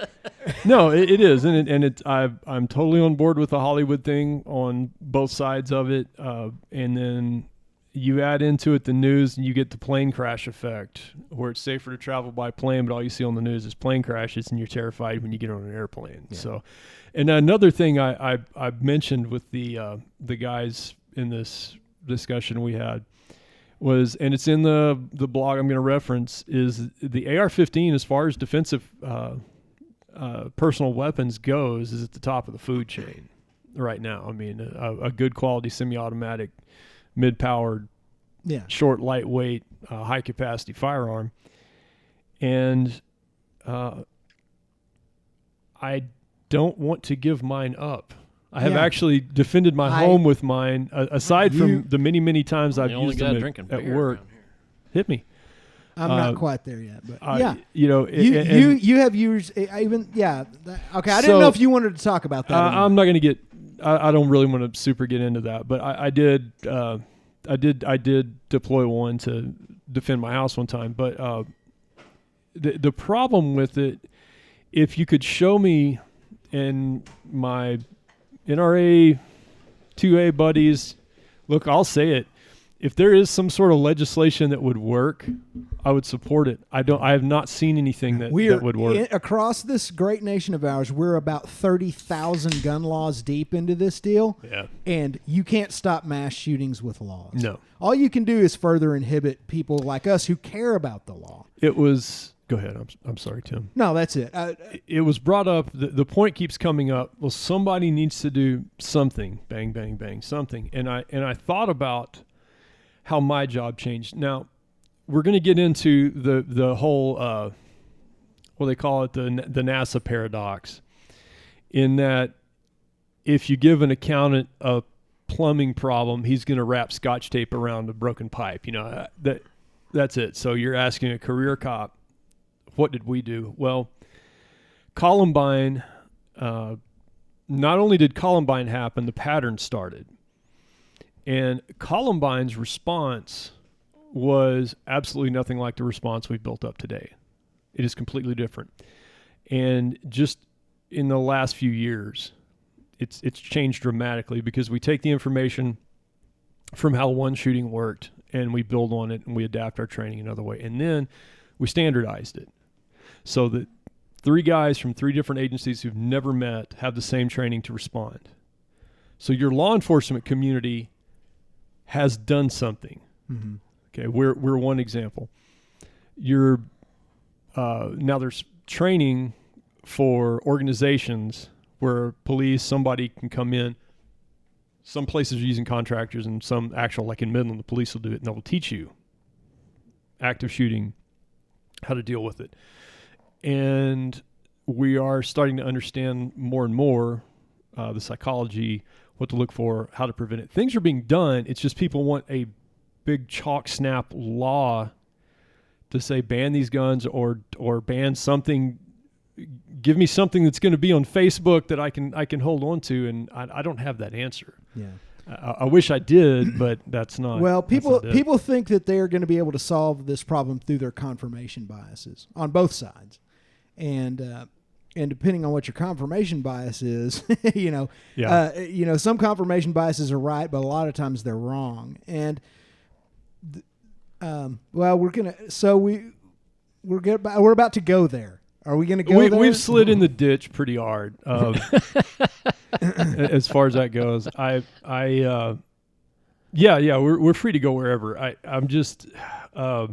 No, it is, and I'm totally on board with the Hollywood thing on both sides of it. And then you add into it the news, and you get the plane crash effect, where it's safer to travel by plane, but all you see on the news is plane crashes, and you're terrified when you get on an airplane. Yeah. So, and another thing I mentioned with the guys in this discussion we had was, and it's in the blog I'm going to reference, is the AR-15 as far as defensive personal weapons goes is at the top of the food chain right now. I mean, a good quality semi-automatic, mid-powered, short, lightweight, high-capacity firearm. And I don't want to give mine up. I have actually defended my home with mine, aside from the many, many times I've used them at work. Hit me. I'm not quite there yet, but you have used even okay. I didn't know if you wanted to talk about that. I'm not going to get. I don't really want to super get into that, but I did deploy one to defend my house one time. But the problem with it, if you could show me in my NRA 2A buddies, look, I'll say it. If there is some sort of legislation that would work, I would support it. I have not seen anything that would work. Across this great nation of ours, we're about 30,000 gun laws deep into this deal. Yeah. And you can't stop mass shootings with laws. No. All you can do is further inhibit people like us who care about the law. It was... Go ahead. I'm sorry, Tim. No, that's it. It was brought up. The point keeps coming up. Well, somebody needs to do something. Bang, bang, bang, something. And I thought about how my job changed. Now, we're going to get into the whole, what they call it, the NASA paradox, in that if you give an accountant a plumbing problem, he's going to wrap Scotch tape around a broken pipe. You know, that's it. So you're asking a career cop, what did we do? Well, Columbine, not only did Columbine happen, the pattern started. And Columbine's response was absolutely nothing like the response we've built up today. It is completely different. And just in the last few years, it's changed dramatically, because we take the information from how one shooting worked and we build on it and we adapt our training another way. And then we standardized it so that 3 guys from 3 different agencies who've never met have the same training to respond. So your law enforcement community has done something. Mm-hmm. Okay, we're one example. Now there's training for organizations where police, somebody can come in. Some places are using contractors, and some actual, like in Midland, the police will do it, and they'll teach you active shooting, how to deal with it. And we are starting to understand more and more the psychology, what to look for, how to prevent it. Things are being done. It's just people want a big chalk snap law to say ban these guns or ban something. Give me something that's going to be on Facebook that I can hold on to, and I don't have that answer. Yeah. I wish I did, but that's not. Well, people think that they are going to be able to solve this problem through their confirmation biases on both sides, and depending on what your confirmation bias is, some confirmation biases are right, but a lot of times they're wrong. And we're about to go there. Are we going to go there? We've slid in the ditch pretty hard. As far as that goes, we're free to go wherever. I'm just, I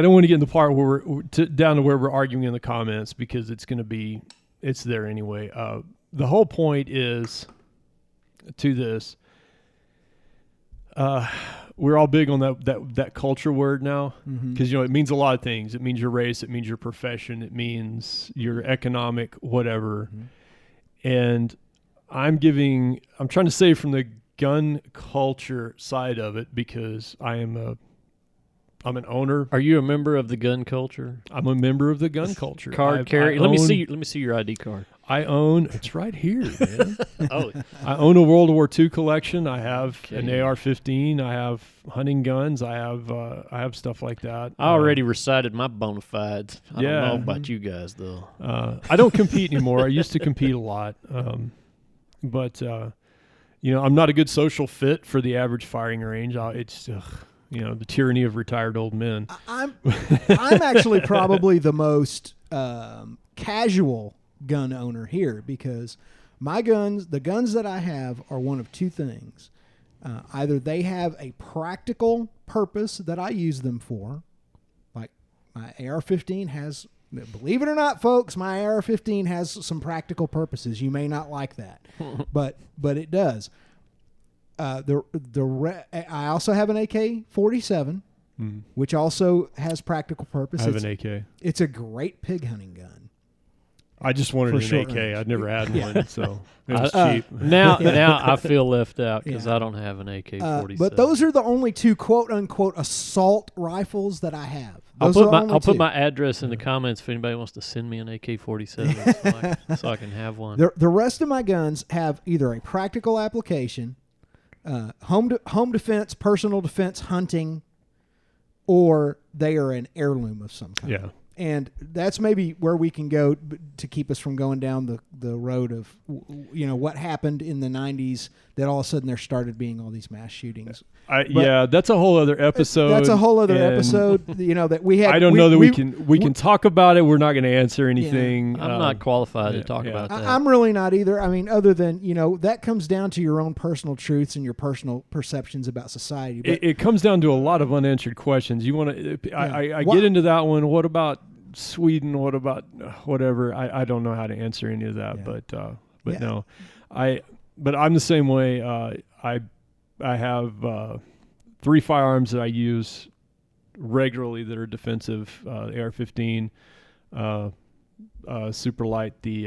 don't want to get in the part where we're down to where we're arguing in the comments, because it's there anyway. The whole point is to this. We're all big on that culture word now, because it means a lot of things. It means your race, it means your profession, it means your economic whatever. And I'm trying to say from the gun culture side of it, because I am I'm an owner. Are you a member of the gun culture? I'm a member of the gun culture. Card carry. Let me see your ID card. I own. It's right here, man. Oh, I own a World War II collection. I have an AR-15. I have hunting guns. I have stuff like that. I already recited my bona fides. I don't know about you guys though. I don't compete anymore. I used to compete a lot, but I'm not a good social fit for the average firing range. It's the tyranny of retired old men. I'm actually probably the most casual gun owner here, because the guns that I have are one of two things. Either they have a practical purpose that I use them for, like my AR-15 has, believe it or not, folks, my AR-15 has some practical purposes. You may not like that, but it does. I also have an AK-47, which also has practical purpose. I have an AK. It's a great pig hunting gun. I just wanted an AK. range. I'd never had one, so it was cheap. Now I feel left out because I don't have an AK-47. But those are the only two quote unquote assault rifles that I have. I'll put my address in the comments if anybody wants to send me an AK-47 so I can have one. The rest of my guns have either a practical application, home defense, personal defense, hunting, or they are an heirloom of some kind. Yeah. And that's maybe where we can go to keep us from going down the road of, what happened in the 90s that all of a sudden there started being all these mass shootings. That's a whole other episode. That's a whole other episode, that we had. I don't know that we can talk about it. We're not going to answer anything. Yeah, I'm not qualified to talk about that. I'm really not either. I mean, other than, that comes down to your own personal truths and your personal perceptions about society. But it comes down to a lot of unanswered questions. You want to, I get into that one. What about Sweden? What about whatever? I don't know how to answer any of that, no, but I'm the same way. I have 3 firearms that I use regularly that are defensive. AR-15, super light, the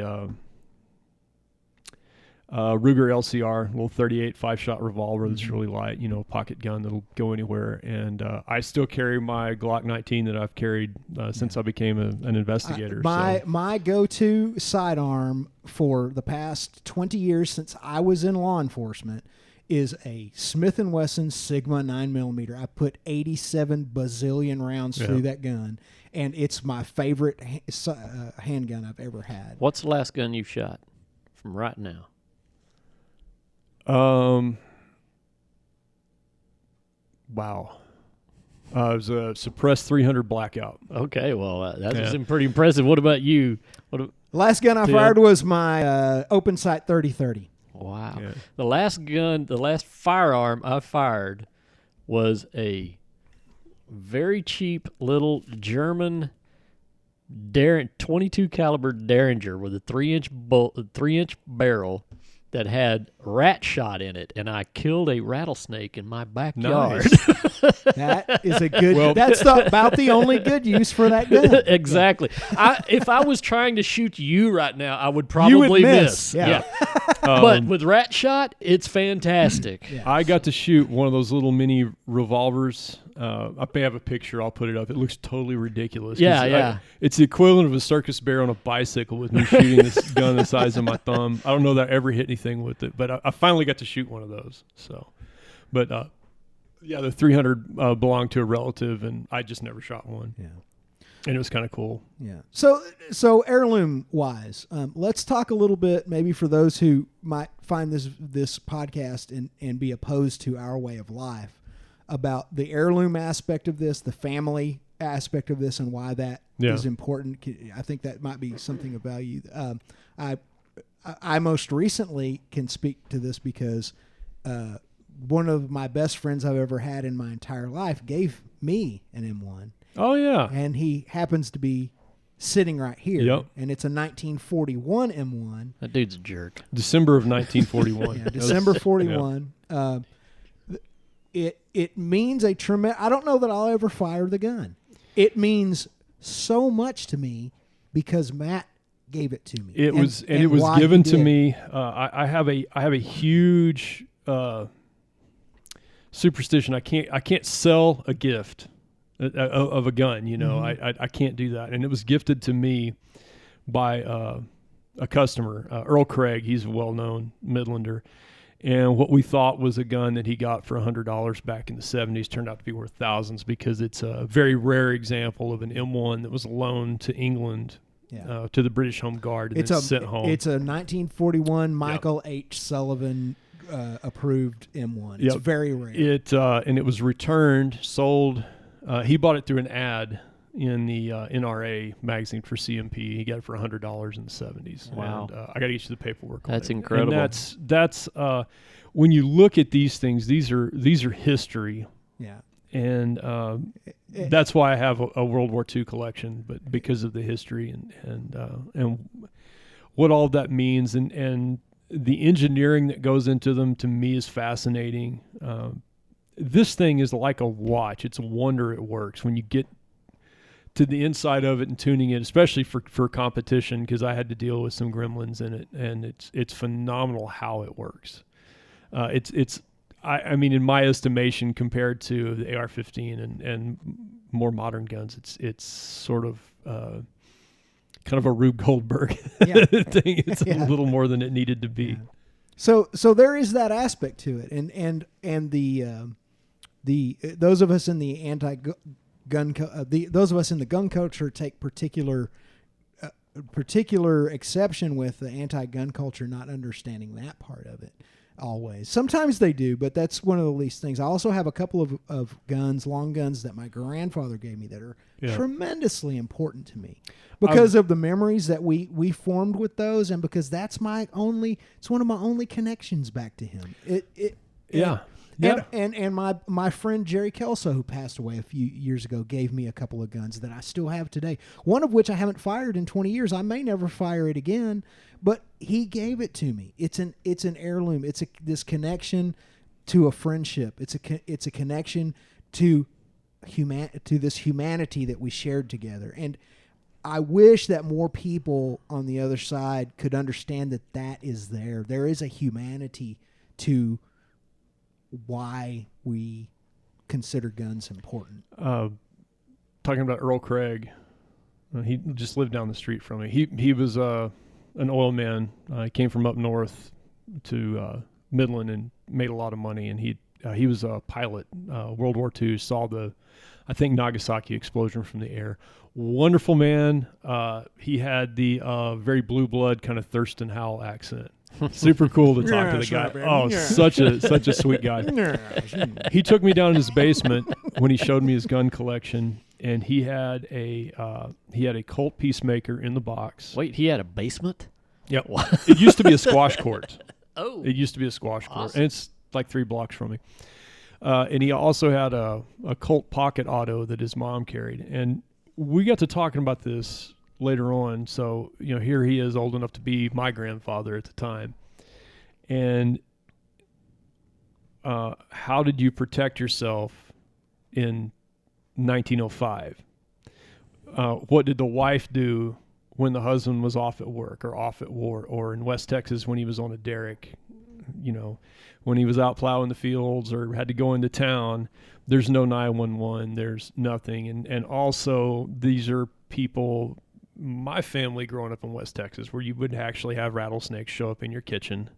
Ruger LCR, little 38 5-shot revolver that's really light, pocket gun that'll go anywhere. And I still carry my Glock 19 that I've carried since I became an investigator. My go-to sidearm for the past 20 years since I was in law enforcement is a Smith & Wesson Sigma 9mm. I put 87 bazillion rounds through that gun, and it's my favorite handgun I've ever had. What's the last gun you shot from right now? Wow. It was a suppressed 300 blackout. Okay, well, that's pretty impressive. What about you? Last gun I fired was my open sight 30-30. Wow. Yeah. The last firearm I fired was a very cheap little German 22 caliber Derringer with a 3-inch barrel that had rat shot in it, and I killed a rattlesnake in my backyard. Nice. That is a good. That's about the only good use for that gun. Exactly. If I was trying to shoot you right now, I would probably miss. Yeah. But with rat shot, it's fantastic. Yeah. I got to shoot one of those little mini revolvers. I may have a picture. I'll put it up. It looks totally ridiculous. Yeah. It's the equivalent of a circus bear on a bicycle with me shooting this gun the size of my thumb. I don't know that I ever hit anything with it, but I finally got to shoot one of those. So, but the 300 belonged to a relative, and I just never shot one. Yeah. And it was kind of cool. Yeah. So heirloom wise, let's talk a little bit, maybe for those who might find this podcast and be opposed to our way of life, about the heirloom aspect of this, the family aspect of this, and why that is important. I think that might be something of value. I most recently can speak to this because one of my best friends I've ever had in my entire life gave me an M1. Oh, yeah. And he happens to be sitting right here. Yep. And it's a 1941 M1. That dude's a jerk. December of 1941. Yeah, December 41. Yeah. It means a tremendous... I don't know that I'll ever fire the gun. It means so much to me because Matt gave it to me. It was given to me. I have a huge superstition. I can't sell a gift. of a gun. You know, I can't do that. And it was gifted to me by a customer, Earl Craig. He's a well-known Midlander. And what we thought was a gun that he got for $100 back in the 70s turned out to be worth thousands, because it's a very rare example of an M1 that was loaned to England, to the British Home Guard, and then sent home. It's a 1941 Michael H. Sullivan approved M1. It's very rare. And it was returned, sold. He bought it through an ad in the NRA magazine for CMP. He got it for $100 in the 70s. Wow. And I got to get you the paperwork on That's it. incredible. And that's when you look at these things, these are history. Yeah. And that's why I have a World War II collection, but because of the history and what all that means, and the engineering that goes into them, to me, is fascinating. This thing is like a watch. It's a wonder it works when you get to the inside of it and tuning it, especially for competition, because I had to deal with some gremlins in it, and it's phenomenal how it works. I mean, in my estimation, compared to the AR-15 and more modern guns, it's sort of kind of a Rube Goldberg thing. It's a little more than it needed to be. Yeah. So there is that aspect to it, and the those of us in the those of us in the gun culture take particular exception with the anti-gun culture not understanding that part of it. Always. Sometimes they do, but that's one of the least things. I also have a couple of guns, long guns, that my grandfather gave me that are tremendously important to me because of the memories that we formed with those, and because it's one of my only connections back to him. And my friend Jerry Kelso, who passed away a few years ago, gave me a couple of guns that I still have today. One of which I haven't fired in 20 years. I may never fire it again, but he gave it to me. It's an heirloom. It's this connection to a friendship. It's a connection to this humanity that we shared together. And I wish that more people on the other side could understand that is there. There is a humanity to why we consider guns important. Talking about Earl Craig, he just lived down the street from me. He was an oil man. He came from up north to Midland and made a lot of money. And he was a pilot. World War II, saw the, I think, Nagasaki explosion from the air. Wonderful man. He had the very blue blood kind of Thurston Howell accent. Super cool to talk to the guy. Such a sweet guy. He took me down in his basement when he showed me his gun collection, and he had a Colt Peacemaker in the box. Wait, he had a basement? Yep. It used to be a squash court. Oh. It used to be a squash court, Awesome. and it's like 3 blocks from me. And he also had a Colt Pocket Auto that his mom carried, and we got to talking about this later on. So, here he is, old enough to be my grandfather at the time. And how did you protect yourself in 1905? What did the wife do when the husband was off at work or off at war, or in West Texas when he was on a derrick? When he was out plowing the fields or had to go into town, there's no 911, there's nothing. And also, these are people, my family growing up in West Texas, where you would actually have rattlesnakes show up in your kitchen.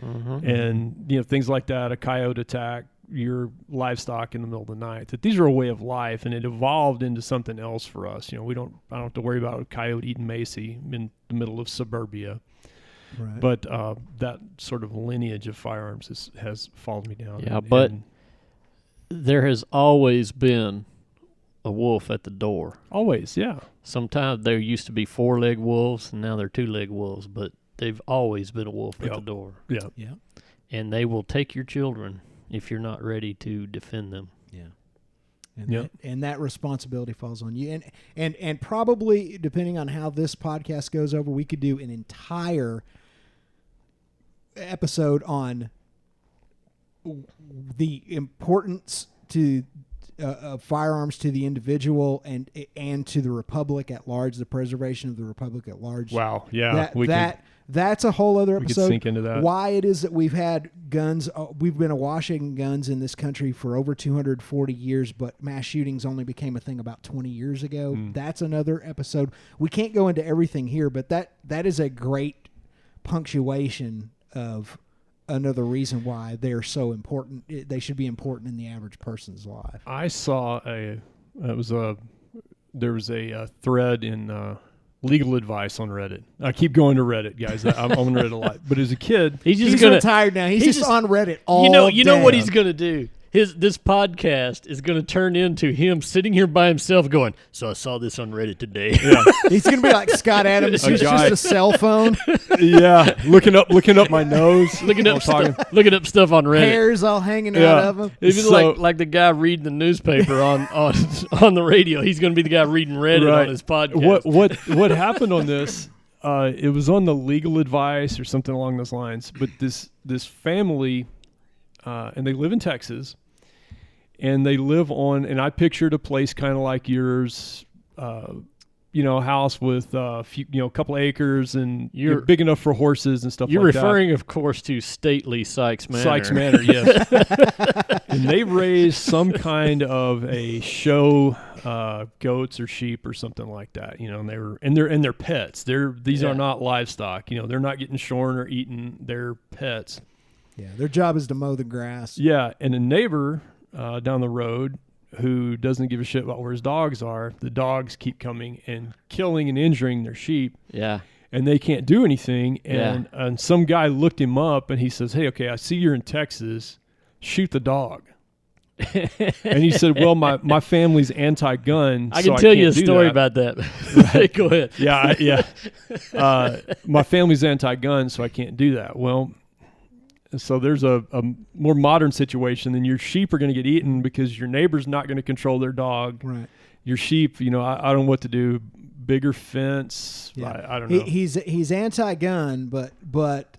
Mm-hmm. And, things like that, a coyote attack your livestock in the middle of the night. That these are a way of life, and it evolved into something else for us. I don't have to worry about a coyote eating Macy in the middle of suburbia. Right. But that sort of lineage of firearms has followed me down. Yeah, but there has always been a wolf at the door. Always, yeah. Sometimes there used to be 4-leg wolves, and now they're 2-leg wolves, but they've always been a wolf at the door. Yeah. Yeah. And they will take your children if you're not ready to defend them. Yeah. And that responsibility falls on you. And probably, depending on how this podcast goes over, we could do an entire episode on the importance to of firearms to the individual and to the republic at large, the preservation of the republic at large. Wow, yeah. That's a whole other We could episode. sink into that. Why it is that we've had guns, we've been awashing guns in this country for over 240 years, but mass shootings only became a thing about 20 years ago. That's another episode. We can't go into everything here, but that is a great punctuation of another reason why they're so important. They should be important in the average person's life. I saw there was a thread in legal advice on Reddit. I keep going to Reddit, guys. I'm on Reddit a lot. But as a kid, He's retired now. He's just on Reddit all You know day. what he's gonna do? This podcast is going to turn into him sitting here by himself going, so I saw this on Reddit today. Yeah. He's going to be like Scott Adams. He's just a cell phone. Yeah, looking up my nose, looking up stuff on Reddit. Hairs all hanging out of him. If it's like the guy reading the newspaper on the radio, he's going to be the guy reading Reddit on his podcast. What happened on this? It was on the legal advice or something along those lines. But this family, and they live in Texas. And they live on, and I pictured a place kind of like yours, a house with a couple of acres, and you're big enough for horses and stuff like that. You're referring, of course, to stately Sykes Manor. Sykes Manor, yes. And they raised some kind of a show, goats or sheep or something like that, and they're pets. These are not livestock. They're not getting shorn or eaten. They're pets. Yeah, their job is to mow the grass. Yeah, and a neighbor down the road who doesn't give a shit about where his dogs are. The dogs keep coming and killing and injuring their sheep. Yeah. And they can't do anything. And some guy looked him up and he says, "Hey, okay, I see you're in Texas. Shoot the dog." And he said, "Well, my family's anti-gun. I can tell you a story about that." Right. Go ahead. Yeah. My family's anti-gun, so I can't do that. Well, so there's a more modern situation. Then your sheep are going to get eaten because your neighbor's not going to control their dog. Right. Your sheep, I don't know what to do. Bigger fence. Yeah. I don't know. He's anti-gun, but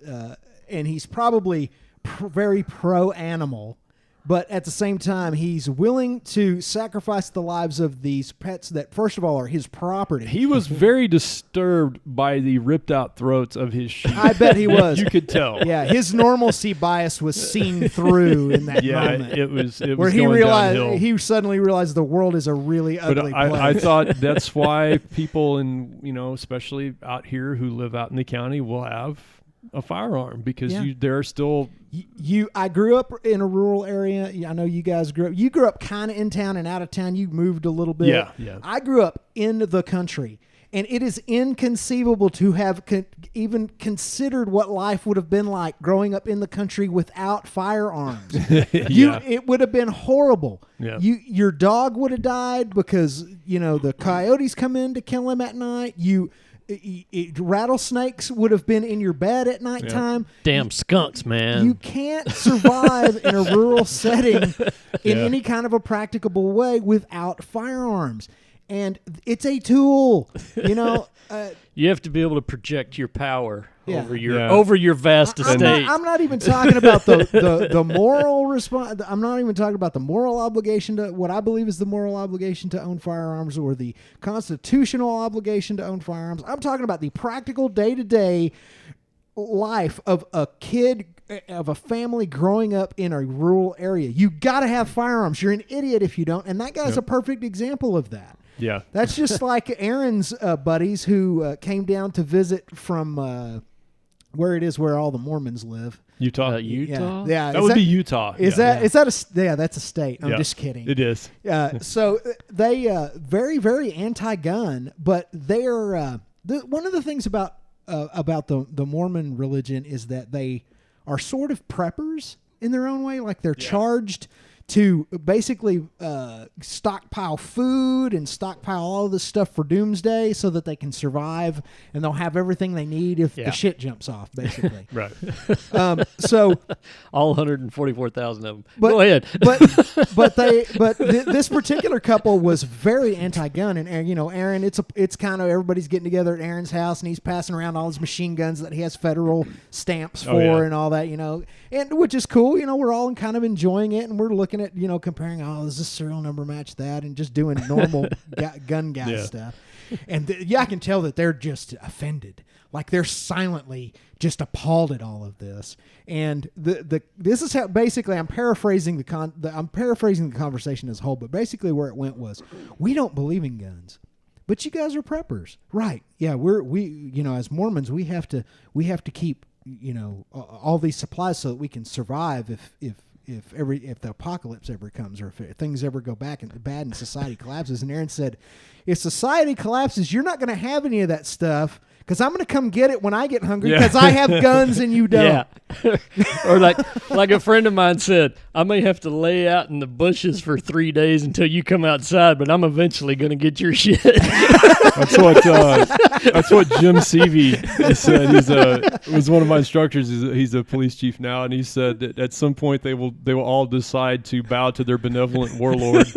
and he's probably very pro-animal. But at the same time, he's willing to sacrifice the lives of these pets that, first of all, are his property. He was very disturbed by the ripped out throats of his sheep. I bet he was. You could tell. Yeah, his normalcy bias was seen through in that moment. It was where he suddenly realized the world is a really ugly place. I thought that's why people especially out here who live out in the county will have a firearm because there are still. I grew up in a rural area. I know you guys grew up. You grew up kind of in town and out of town. You moved a little bit. Yeah. I grew up in the country, and it is inconceivable to have even considered what life would have been like growing up in the country without firearms. It would have been horrible. Yeah. Your dog would have died because the coyotes come in to kill him at night. Rattlesnakes would have been in your bed at nighttime. Damn skunks, man. You can't survive in a rural setting in any kind of a practicable way without firearms. And it's a tool, you have to be able to project your power over your vast estate. I'm not even talking about the moral response. I'm not even talking about the moral obligation to what I believe is the moral obligation to own firearms or the constitutional obligation to own firearms. I'm talking about the practical day-to-day life of a kid, of a family growing up in a rural area. You got to have firearms. You're an idiot if you don't. And that guy's a perfect example of that. Yeah. That's just like Aaron's buddies who came down to visit from where all the Mormons live. Utah? Yeah. That would be Utah. Is that that's a state. I'm just kidding. It is. So they very, very anti-gun, but they're one of the things about the Mormon religion is that they are sort of preppers in their own way. Like they're charged to basically stockpile food and stockpile all this stuff for doomsday so that they can survive, and they'll have everything they need if the shit jumps off, basically. Right. So all 144,000 of them. Go ahead. But this particular couple was very anti-gun, and Aaron, it's kind of everybody's getting together at Aaron's house, and he's passing around all his machine guns that he has federal stamps for and all that, and which is cool. We're all kind of enjoying it, and we're looking at comparing, does this serial number match that, and just doing normal gun guy stuff. And I can tell that they're just offended. Like they're silently just appalled at all of this. And this is how basically I'm paraphrasing the conversation as a whole, but basically where it went was, we don't believe in guns, but you guys are preppers, right? Yeah, we as Mormons we have to keep all these supplies so that we can survive if the apocalypse ever comes, or if things ever go bad and society collapses. And Aaron said, if society collapses, you're not going to have any of that stuff, because I'm going to come get it when I get hungry, because I have guns and you don't. Yeah. Or like a friend of mine said, I may have to lay out in the bushes for 3 days until you come outside, but I'm eventually going to get your shit. That's what Jim Seavey said. Was one of my instructors. He's a police chief now, and he said that at some point they will all decide to bow to their benevolent warlord.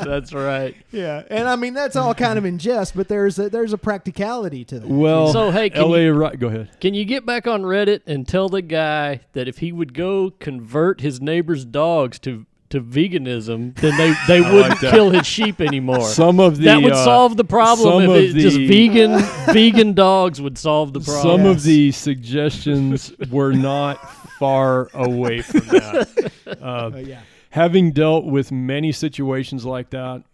That's right. Yeah, and I mean that's all kind of in jest, but there's a practicality to that. Well, so hey, go ahead. Can you get back on Reddit and tell the guy that if he would go convert his neighbor's dogs to veganism, then they wouldn't kill his sheep anymore? That would solve the problem. If just vegan dogs would solve the problem. Some of the suggestions were not far away from that. Having dealt with many situations like that,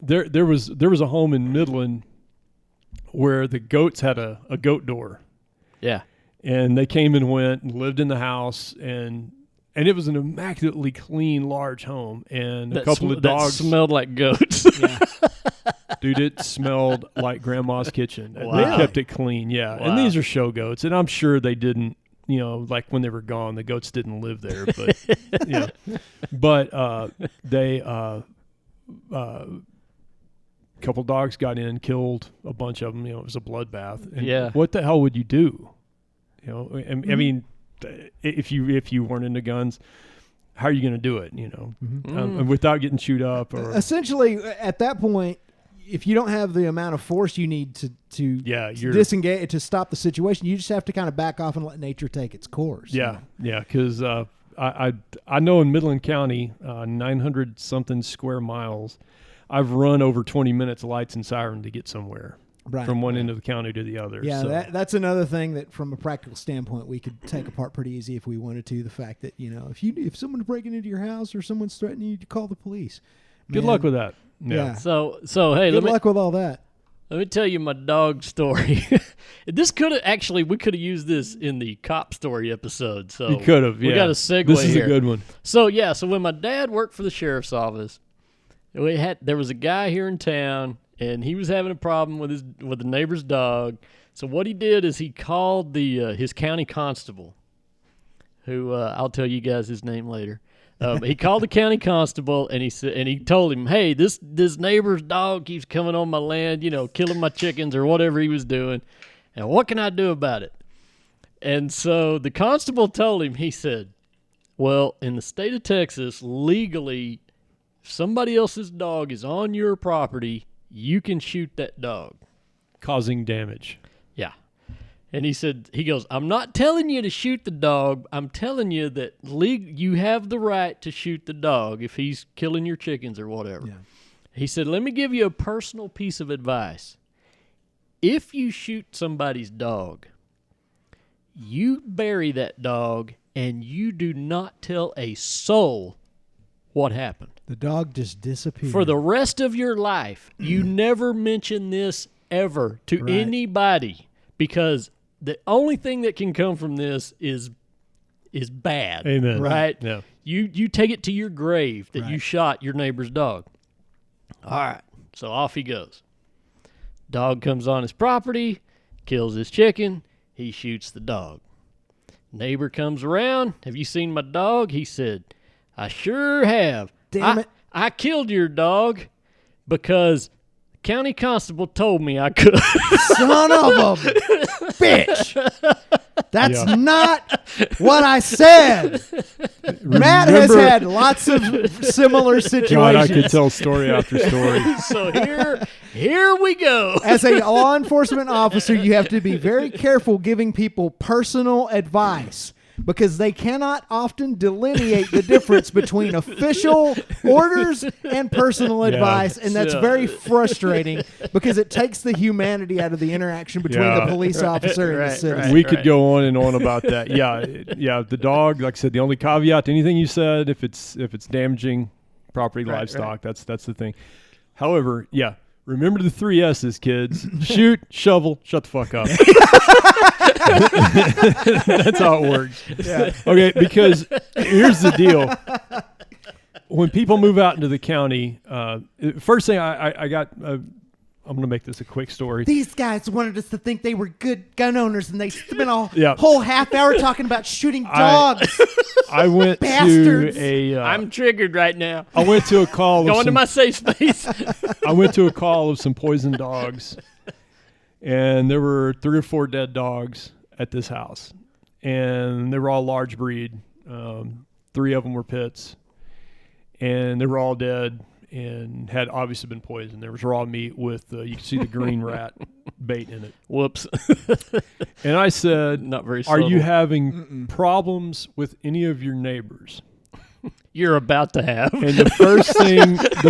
there was a home in Midland where the goats had a goat door. Yeah. And they came and went and lived in the house, and it was an immaculately clean, large home, and a couple of dogs that smelled like goats. Yeah. Dude, it smelled like Grandma's kitchen. Wow. They kept it clean, yeah. Wow. And these are show goats, and I'm sure they didn't, like when they were gone, the goats didn't live there, but but they couple dogs got in, killed a bunch of them. It was a bloodbath. And what the hell would you do? I mean, if you weren't into guns, how are you going to do it? Without getting chewed up. Or essentially, at that point, if you don't have the amount of force you need to disengage, to stop the situation, you just have to kind of back off and let nature take its course. Yeah, because I know in Midland County, 900 something square miles, I've run over 20 minutes lights and siren to get somewhere. Right. From one end of the county to the other. Yeah, so. That's another thing that from a practical standpoint we could take apart pretty easy if we wanted to. The fact that, if someone's breaking into your house or someone's threatening you, to call the police. Good luck with that. Yeah. So hey, good luck with all that. Let me tell you my dog story. This we could have used this in the cop story episode. So you could have. Yeah. We got a segue This is here. a good one. So when my dad worked for the sheriff's office, there was a guy here in town, and he was having a problem with the neighbor's dog. So what he did is he called his county constable, who I'll tell you guys his name later. He called the county constable, and he told him, "Hey, this neighbor's dog keeps coming on my land, killing my chickens or whatever he was doing, and what can I do about it?" And so the constable told him, he said, "Well, in the state of Texas, legally, if somebody else's dog is on your property, you can shoot that dog." Causing damage. Yeah. And he goes, "I'm not telling you to shoot the dog. I'm telling you that you have the right to shoot the dog if he's killing your chickens or whatever." Yeah. He said, "Let me give you a personal piece of advice. If you shoot somebody's dog, you bury that dog and you do not tell a soul what happened. The dog just disappeared. For the rest of your life, you never mention this ever to anybody, because the only thing that can come from this is bad." Amen. Right? Yeah. You take it to your grave that you shot your neighbor's dog. All right. So off he goes. Dog comes on his property, kills his chicken, he shoots the dog. Neighbor comes around, "Have you seen my dog?" He said, "I sure have. Damn it. I killed your dog because county constable told me I could." Son of a bitch. That's not what I said. Matt has had lots of similar situations. God, I could tell story after story. So here we go. As a law enforcement officer, you have to be very careful giving people personal advice, because they cannot often delineate the difference between official orders and personal advice, and that's very frustrating because it takes the humanity out of the interaction between the police officer and the citizen. We could go on and on about that. Yeah. The dog, like I said, the only caveat to anything you said, if it's damaging property, livestock, that's the thing. However, yeah, remember the 3 S's, kids. Shoot, shovel, shut the fuck up. That's how it works. Yeah. Okay, because here's the deal. When people move out into the county, first thing I got, I'm going to make this a quick story. These guys wanted us to think they were good gun owners, and they spent a whole half hour talking about shooting dogs. I went Bastards. to a... I'm triggered right now. I went to a call. Going to my safe space. I went to a call of some poisoned dogs, and there were 3 or 4 dead dogs at this house, and they were all large breed. 3 of them were pits, and they were all dead and had obviously been poisoned. There was raw meat with you could see the green rat bait in it. Whoops. And I said, not very "Are you subtle. having problems with any of your neighbors?" You're about to have. And the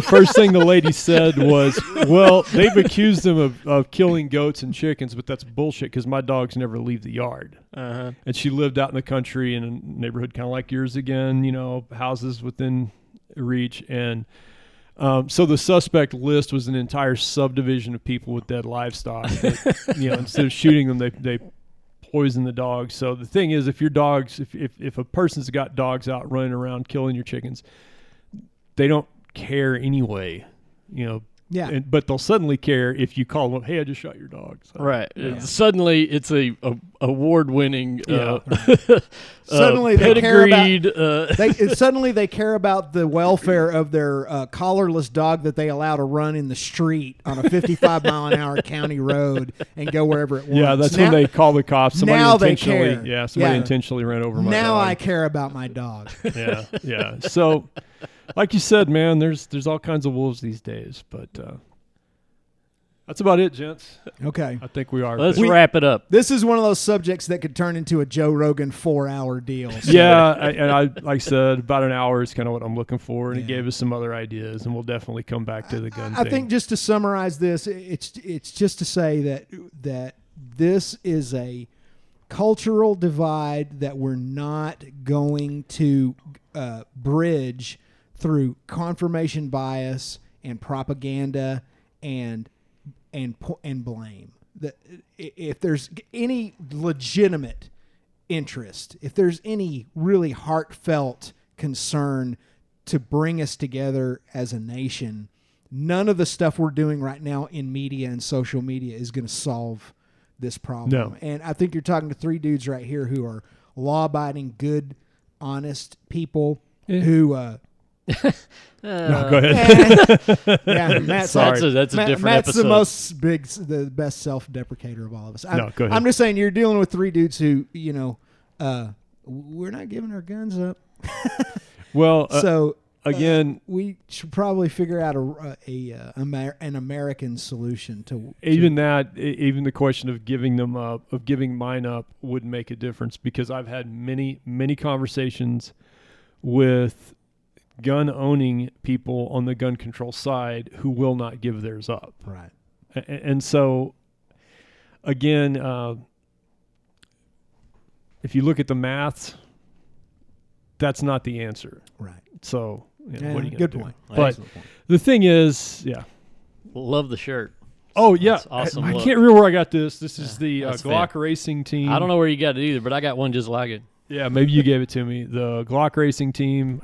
first thing the lady said was, "Well, they've accused them of killing goats and chickens, but that's bullshit because my dogs never leave the yard." Uh-huh. And she lived out in the country in a neighborhood kind of like yours again, houses within reach. And so the suspect list was an entire subdivision of people with dead livestock. That, instead of shooting them, they poison the dogs. So the thing is, if your dogs, if a person's got dogs out running around killing your chickens, they don't care anyway, Yeah. but they'll suddenly care if you call them up, "Hey, I just shot your dog." So, Right. Suddenly, it's a award-winning, Suddenly they care pedigreed. Suddenly they care about the welfare of their collarless dog that they allow to run in the street on a 55-mile-an-hour county road and go wherever it wants. Yeah, that's when they call the cops. Somebody now they intentionally, care. yeah, somebody intentionally ran over my dog. Now I care about my dog. Yeah. So, like you said, man, there's all kinds of wolves these days, but that's about it, gents. Okay. I think we are. Let's wrap it up. This is one of those subjects that could turn into a Joe Rogan 4-hour deal. So. Yeah, I like I said, about an hour is kind of what I'm looking for, and it gave us some other ideas, and we'll definitely come back to the gun thing. I think just to summarize this, it's just to say that this is a cultural divide that we're not going to bridge through confirmation bias and propaganda and blame. If there's any legitimate interest, if there's any really heartfelt concern to bring us together as a nation, none of the stuff we're doing right now in media and social media is going to solve this problem. No. And I think you're talking to 3 dudes right here who are law-abiding, good, honest people who no, go ahead. yeah, Matt's Sorry. That's a different Matt's episode. the best self-deprecator of all of us. No, go ahead. I'm just saying you're dealing with 3 dudes who, we're not giving our guns up. Well, So again, we should probably figure out an American solution to even the question of giving them up, of giving mine up, would make a difference, because I've had many conversations with gun owning people on the gun control side who will not give theirs up. Right. And so, again, if you look at the math, that's not the answer. Right. So, what are you going to good do? point. But Excellent point. the thing is, Love the shirt. Oh, yeah. That's awesome. I look. can't remember where I got this. This is the that's Glock Racing team. I don't know where you got it either, but I got one just like it. Yeah, maybe you gave it to me. The Glock Racing team.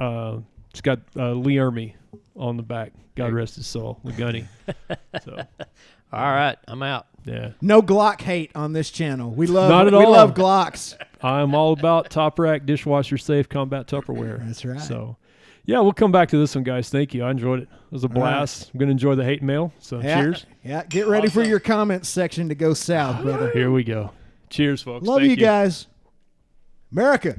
It's got Lee Ermey on the back. God rest his soul. The gunny. So, All right, I'm out. yeah. No Glock hate on this channel. We love Not at we all. love Glocks. I'm all about top rack, dishwasher safe, combat Tupperware. That's right. So, yeah, we'll come back to this one, guys. Thank you. I enjoyed it. It was a blast. I'm going to enjoy the hate mail. So, cheers. Yeah, get ready for your comments section to go south, brother. Here we go. Cheers, folks. Love Thank you guys. America.